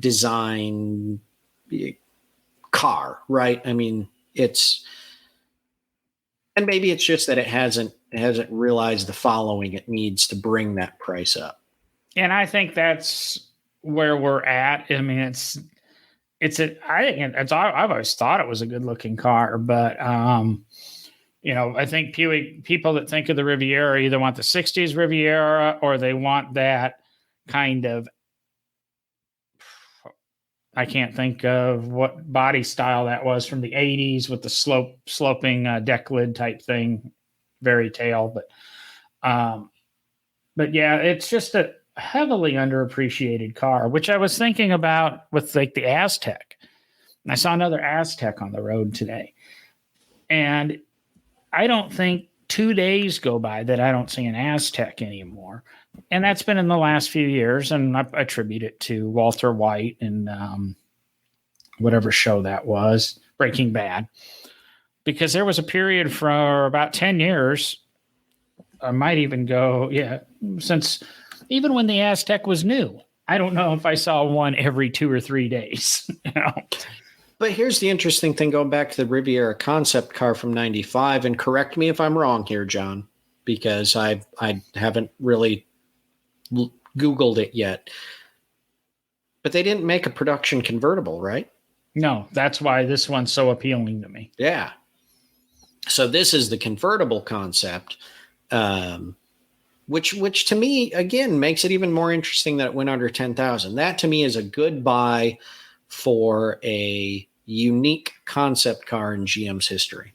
design car, right? I mean, and maybe it's just that it hasn't realized the following it needs to bring that price up. And I think that's where we're at. I mean, it's I've always thought it was a good looking car, but I think people that think of the Riviera either want the 60s Riviera or they want that kind of, I can't think of what body style that was from the 80s with the sloping deck lid type thing, very tail. But yeah, it's just a heavily underappreciated car, which I was thinking about with like the Aztec. And I saw another Aztec on the road today. And I don't think 2 days go by that I don't see an Aztec anymore. And that's been in the last few years. And I attribute it to Walter White and whatever show that was, Breaking Bad. Because there was a period for about 10 years, I might even go, since even when the Aztec was new, I don't know if I saw one every 2 or 3 days. But here's the interesting thing, going back to the Riviera concept car from 95, and correct me if I'm wrong here, John, because I haven't really Googled it yet. But they didn't make a production convertible, right? No, that's why this one's so appealing to me. Yeah. So this is the convertible concept, which to me, again, makes it even more interesting that it went under 10,000. That to me is a good buy for a unique concept car in GM's history.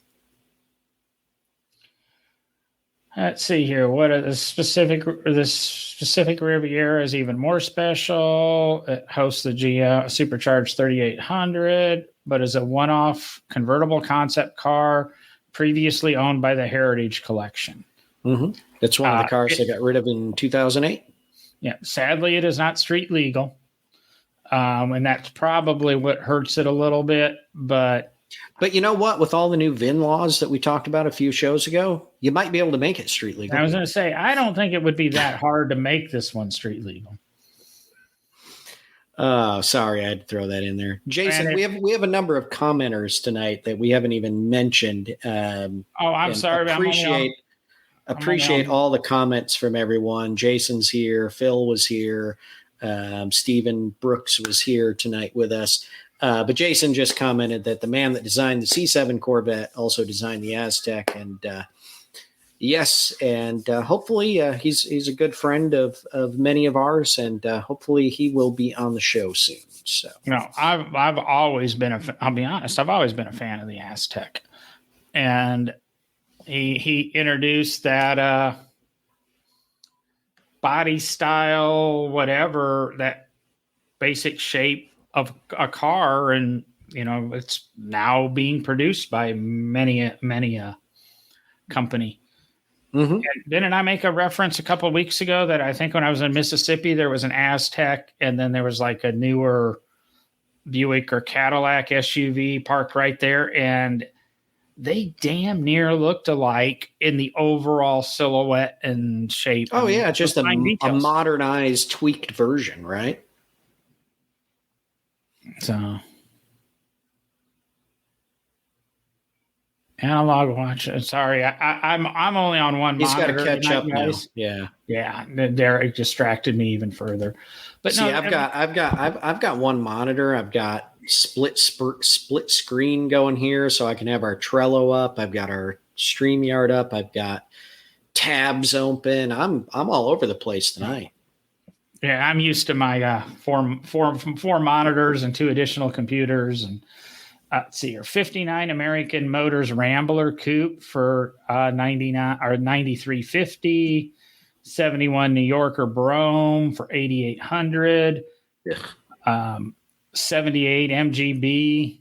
Let's see here. What are this specific Riviera is even more special. It hosts the GM Supercharged 3800, but is a one-off convertible concept car previously owned by the Heritage Collection. Mm-hmm. That's one of the cars they got rid of in 2008. Yeah. Sadly, it is not street legal. And that's probably what hurts it a little bit. But you know what? With all the new VIN laws that we talked about a few shows ago, you might be able to make it street legal. I was going to say, I don't think it would be that hard to make this one street legal. Sorry, I had to throw that in there. Jason, we have a number of commenters tonight that we haven't even mentioned. I'm sorry. Appreciate all the comments from everyone. Jason's here. Phil was here. Stephen Brooks was here tonight with us. But Jason just commented that the man that designed the C7 Corvette also designed the Aztec. And yes, and hopefully he's a good friend of many of ours, and hopefully he will be on the show soon. So I've always been I'll be honest, I've always been a fan of the Aztec, and he introduced that body style, whatever, that basic shape of a car, and it's now being produced by many a company. Mm-hmm. And didn't I make a reference a couple of weeks ago that I think when I was in Mississippi there was an Aztec, and then there was like a newer Buick or Cadillac SUV parked right there, and they damn near looked alike in the overall silhouette and shape. Oh, yeah, just a modernized, tweaked version, right? So, analog watch. Sorry, I'm only on one. He's got monitor to catch tonight, up guys. now. Yeah. Derek distracted me even further. But see, I've got one monitor. I've got split screen going here, so I can have our Trello up. I've got our StreamYard up. I've got tabs open. I'm all over the place tonight. Yeah, I'm used to my four monitors and 2 additional computers. And let's see here, 59 American Motors Rambler Coupe for $99 or $93.50, 71 New Yorker Brougham for $8,800, 78 MGB,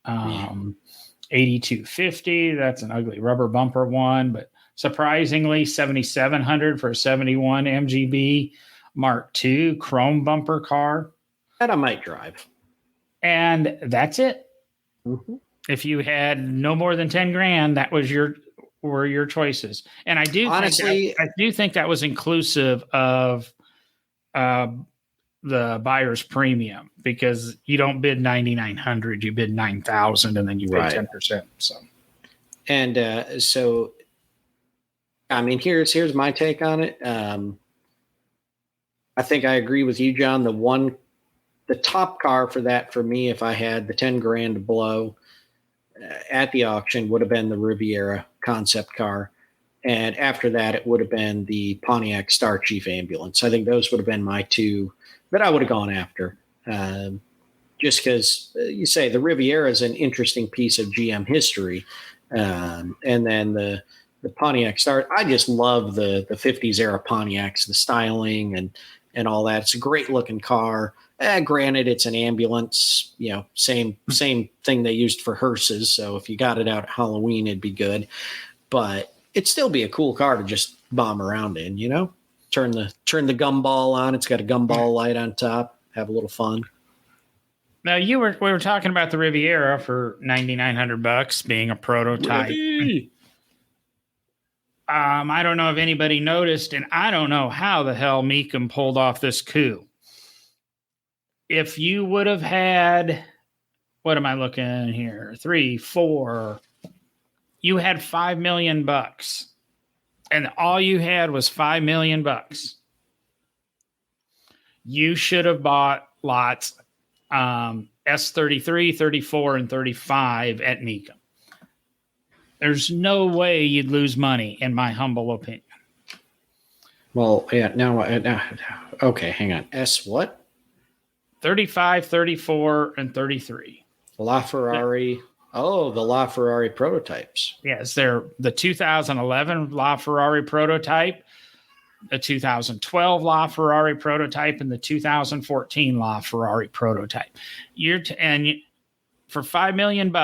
$8,250. That's an ugly rubber bumper one, but surprisingly, $7,700 for a 71 MGB Mark II chrome bumper car. That I might drive. And that's it. Mm-hmm. If you had no more than 10 grand, that was your choices. And I do think that was inclusive of the buyer's premium, because you don't bid 9,900, you bid 9,000, and then you pay 10%. So, and so, I mean, here's my take on it. I think I agree with you, John. The the top car for that for me, if I had the 10 grand to blow at the auction, would have been the Riviera concept car. And after that, it would have been the Pontiac Star Chief ambulance. I think those would have been my two that I would have gone after. Just because you say the Riviera is an interesting piece of GM history. And then the Pontiac Star, I just love the 50s era Pontiacs, the styling and all that. It's a great looking car. Granted, it's an ambulance, same thing they used for hearses. So if you got it out at Halloween, it'd be good. But it'd still be a cool car to just bomb around in, turn the gumball on. It's got a gumball light on top. Have a little fun. Now we were talking about the Riviera for $9,900 being a prototype. I don't know if anybody noticed, and I don't know how the hell Meekum pulled off this coup. If you would have had, what am I looking here? 3, 4. You had $5 million, and all you had was $5 million. You should have bought lots S33, 34, and 35 at Meekum. There's no way you'd lose money, in my humble opinion. Well, yeah. Now, okay, hang on. S what? 35, 34, and 33. LaFerrari. Oh, the LaFerrari prototypes. Yes, they're the 2011 LaFerrari prototype, the 2012 LaFerrari prototype, and the 2014 LaFerrari prototype. For $5 million,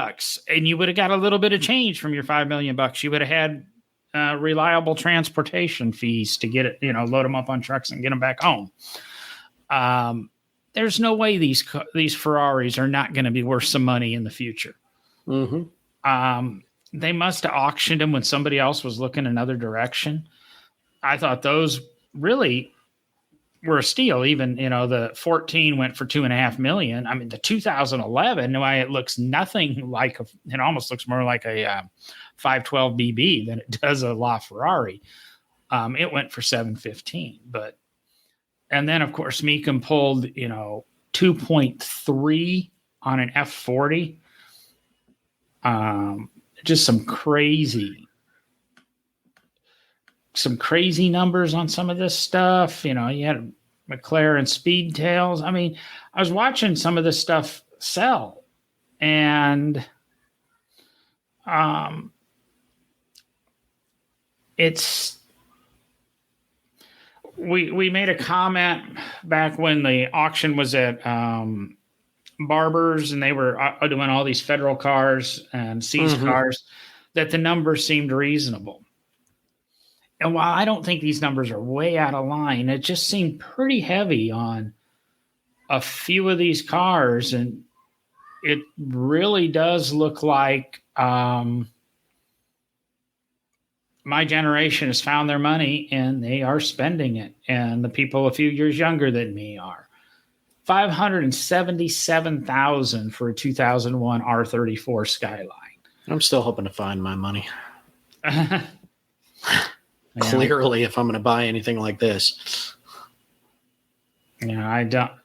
and you would have got a little bit of change from your $5 million. You would have had reliable transportation fees to get it, load them up on trucks and get them back home. There's no way these Ferraris are not going to be worth some money in the future. Mm-hmm. They must have auctioned them when somebody else was looking another direction. I thought those really were a steal. Even, the 14 went for $2.5 million. I mean, the 2011, why it looks nothing like it almost looks more like a 512 BB than it does a LaFerrari. It went for $715, and then of course Meekum pulled, 2.3 on an F40. Just some crazy numbers on some of this stuff. You had McLaren Speedtails. I mean, I was watching some of this stuff sell, and we made a comment back when the auction was at Barber's, and they were doing all these federal cars and seized cars, that the numbers seemed reasonable. And while I don't think these numbers are way out of line, it just seemed pretty heavy on a few of these cars. And it really does look like my generation has found their money and they are spending it. And the people a few years younger than me are. $577,000 for a 2001 R34 Skyline. I'm still hoping to find my money. Clearly, if I'm going to buy anything like this. That's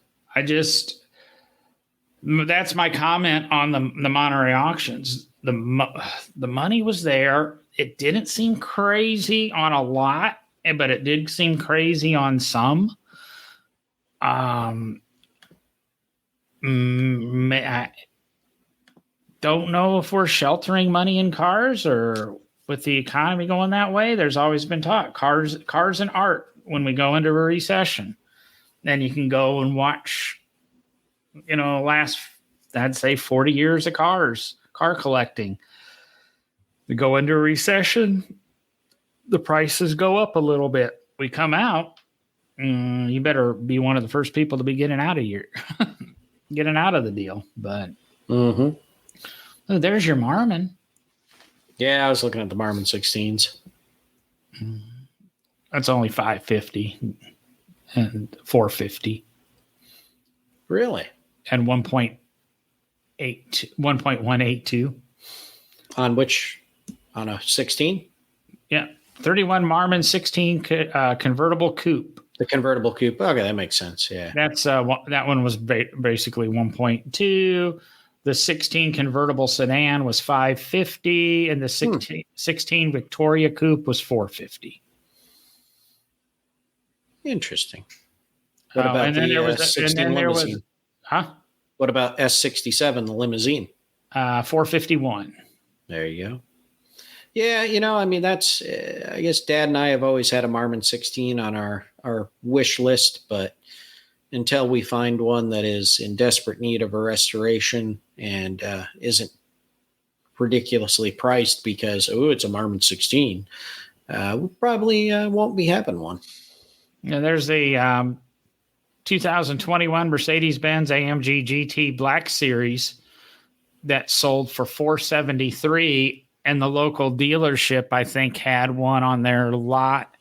my comment on the Monterey auctions. The money was there. It didn't seem crazy on a lot, but it did seem crazy on some. I don't know if we're sheltering money in cars, or with the economy going that way. There's always been talk cars and art when we go into a recession. Then you can go and watch, last, I'd say 40 years of car collecting. We go into a recession, the prices go up a little bit. We come out, you better be one of the first people to be getting out of the deal. But oh, there's your Marmon. Yeah, I was looking at the Marmon 16s. That's only $550 and $450. Really? And 1.182. On which? On a 16? Yeah. 31 Marmon 16 convertible coupe. The convertible coupe. Okay, that makes sense. Yeah. That's that one was basically 1.2. The 16 convertible sedan was 550, and the 16 Victoria coupe was 450. Interesting. What about and then the there was 16 limousine? Huh? What about S67, the limousine? 451. There you go. Yeah, I mean, that's, I guess Dad and I have always had a Marmon 16 on our wish list, but until we find one that is in desperate need of a restoration and isn't ridiculously priced because, it's a Marmon 16, we probably won't be having one. Yeah, there's the 2021 Mercedes-Benz AMG GT Black Series that sold for $473, and the local dealership, I think, had one on their lot,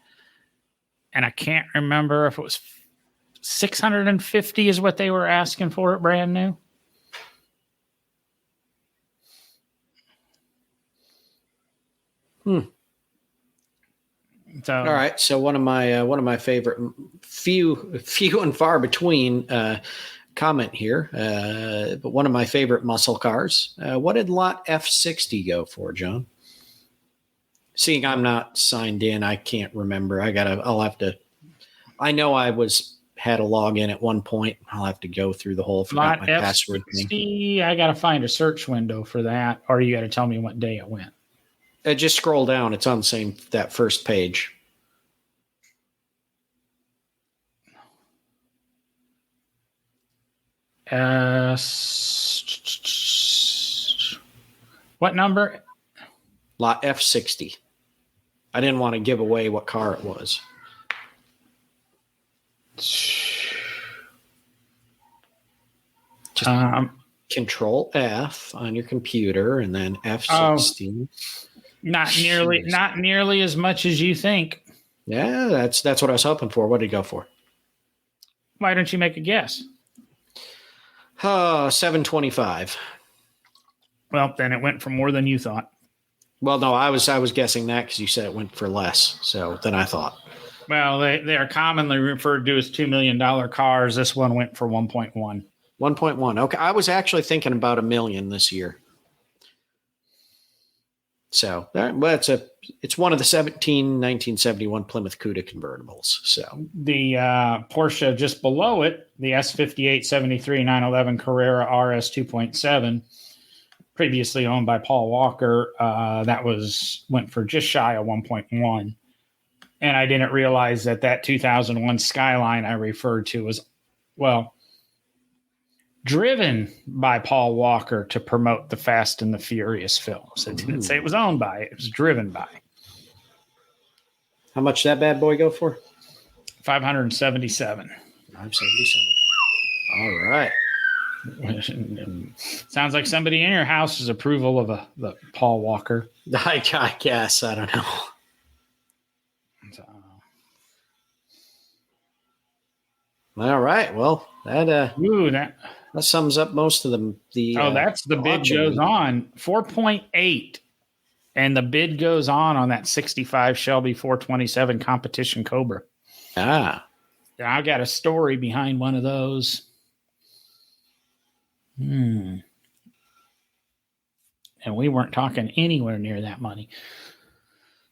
and I can't remember if it was $650 is what they were asking for it brand new. So, all right. So one of my favorite, few and far between comment here, but one of my favorite muscle cars. What did lot F60 go for, John? Seeing I'm not signed in, I can't remember. I'll have to. I know I had a login at one point. I'll have to go through the whole forgot lot my password thing. I got to find a search window for that, or you got to tell me what day it went. Just scroll down. It's on that first page. What number? Lot F60. I didn't want to give away what car it was. Just Control F on your computer and then F60. Not nearly as much as you think. Yeah, that's what I was hoping for. What did it go for? Why don't you make a guess? 725. Well, then it went for more than you thought. Well, no, I was guessing that because you said it went for less. So then I thought. Well, they are commonly referred to as $2 million cars. This one went for 1.1. 1.1. Okay, I was actually thinking about $1 million this year. So it's one of the 1971 Plymouth Cuda convertibles. So the Porsche just below it, the S58 73 911 Carrera RS 2.7, previously owned by Paul Walker, that went for just shy of 1.1. And I didn't realize that 2001 Skyline I referred to was, driven by Paul Walker to promote the Fast and the Furious films. It didn't say it was owned by it was driven by. How much that bad boy go for? 577. 577. All right. Sounds like somebody in your house's approval of the Paul Walker. I guess. I don't know. All right. Well, that sums up most of the. That's the bid goes on 4.8, and the bid goes on that 65 Shelby 427 competition Cobra. I got a story behind one of those. And we weren't talking anywhere near that money.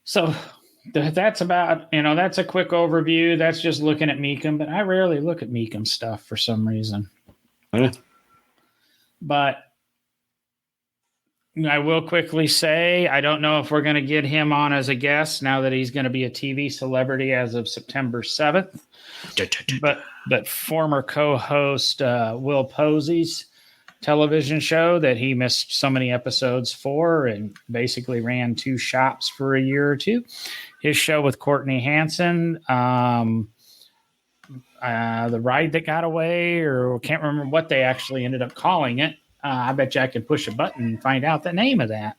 So that's about, that's a quick overview. That's just looking at Mecum, but I rarely look at Mecum stuff for some reason. But I will quickly say, I don't know if we're going to get him on as a guest now that he's going to be a TV celebrity as of September 7th. But former co-host Will Posey's television show that he missed so many episodes for and basically ran two shops for a year or two. His show with Courtney Hanson, The Ride That Got Away, or can't remember what they actually ended up calling it. I bet you I could push a button and find out the name of that.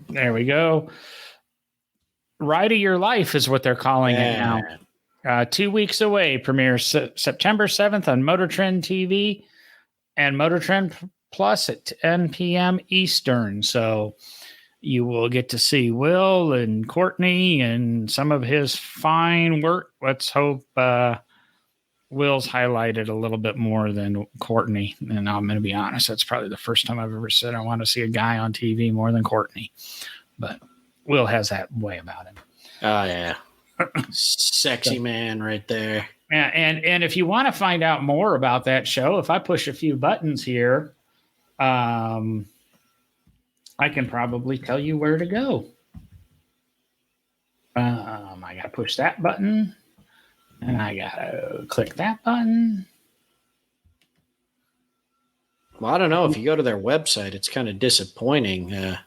There we go. Ride of Your Life is what they're calling it now. 2 weeks away, premieres September 7th on Motor Trend TV and Motor Trend Plus at 10 p.m. Eastern. So, You will get to see Will and Courtney and some of his fine work. Let's hope Will's highlighted a little bit more than Courtney. And I'm going to be honest, that's probably the first time I've ever said I want to see a guy on TV more than Courtney. But Will has that way about him. Oh, yeah. Sexy man right there. And if you want to find out more about that show, if I push a few buttons here, I can probably tell you where to go. I got to push that button, and I got to click that button. Well, I don't know. If you go to their website, it's kind of disappointing.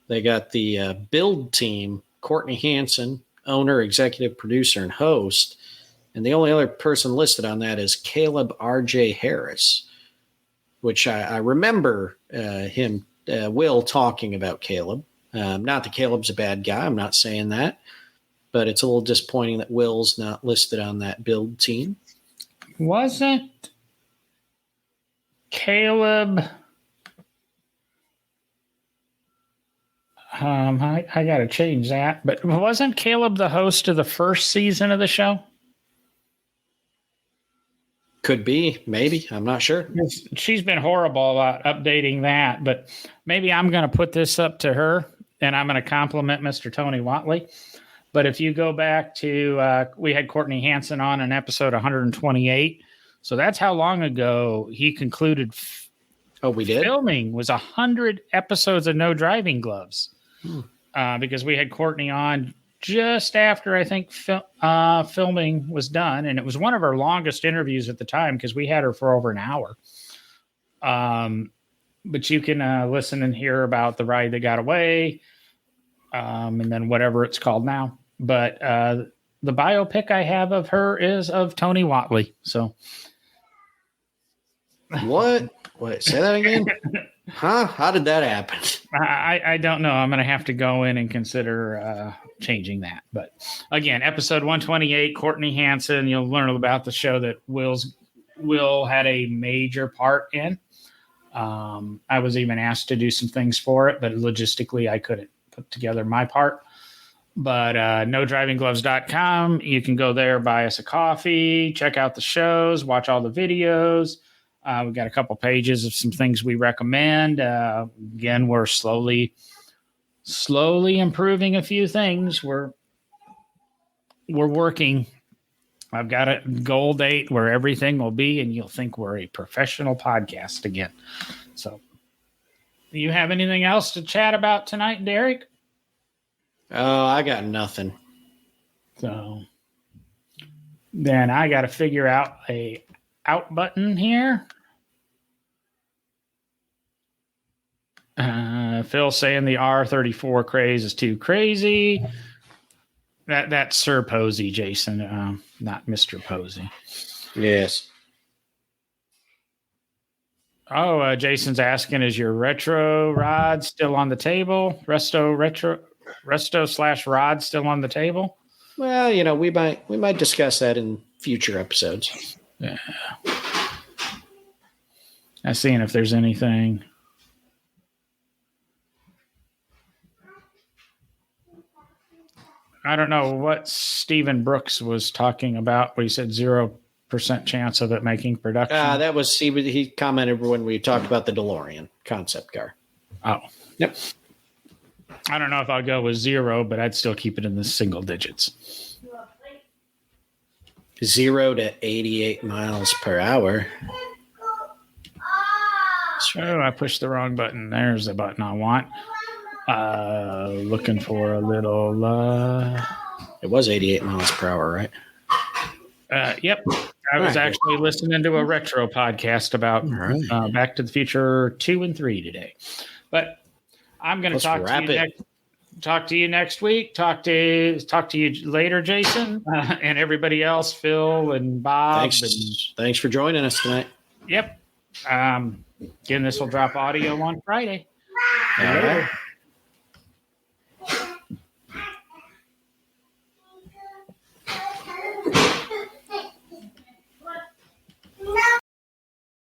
They got the build team, Courtney Hansen, owner, executive producer, and host. And the only other person listed on that is Caleb R.J. Harris, which I remember Will talking about Caleb. Not that Caleb's a bad guy. I'm not saying that. But it's a little disappointing that Will's not listed on that build team. Wasn't Caleb... I got to change that. But wasn't Caleb the host of the first season of the show? Could be, maybe. I'm not sure. She's been horrible about updating that, but maybe I'm going to put this up to her, and I'm going to compliment Mr. Tony Watley. But if you go back to, we had Courtney Hansen on in episode 128. So that's how long ago he concluded. We did? Filming was 100 episodes of No Driving Gloves. Because we had Courtney on just after I think filming was done, and it was one of our longest interviews at the time because we had her for over an hour. But you can listen and hear about the ride that got away, and then whatever it's called now. But the biopic I have of her is of Tony Watley. So what? Say that again? Huh? How did that happen? I don't know. I'm going to have to go in and consider changing that. But again, episode 128, Courtney Hansen. You'll learn about the show that Will had a major part in. I was even asked to do some things for it, but logistically I couldn't put together my part. But nodrivinggloves.com, you can go there, buy us a coffee, check out the shows, watch all the videos. We've got a couple pages of some things we recommend. Again, we're slowly improving a few things. We're working. I've got a goal date where everything will be, and you'll think we're a professional podcast again. So, do you have anything else to chat about tonight, Derek? Oh, I got nothing. So, then I got to figure out a out button here. Phil saying the R34 craze is too crazy. That's Sir Posey, Jason, not Mr. Posey. Yes. Oh, Jason's asking, is your retro rod still on the table? Resto/rod still on the table? Well, we might discuss that in future episodes. Yeah. I'm seeing if there's anything. I don't know what Stephen Brooks was talking about, but he said 0% chance of it making production. That was he commented when we talked about the DeLorean concept car. Oh. Yep. I don't know if I'll go with 0, but I'd still keep it in the single digits. 0 to 88 miles per hour. Oh, I pushed the wrong button. There's the button I want. Looking for a little. It was 88 miles per hour, right? Yep. I was actually listening to a retro podcast about Back to the Future 2 and 3 today. But I'm going to talk to you next week. Talk to you later, Jason, and everybody else, Phil and Bob. Thanks for joining us tonight. Yep. Again, this will drop audio on Friday. All right.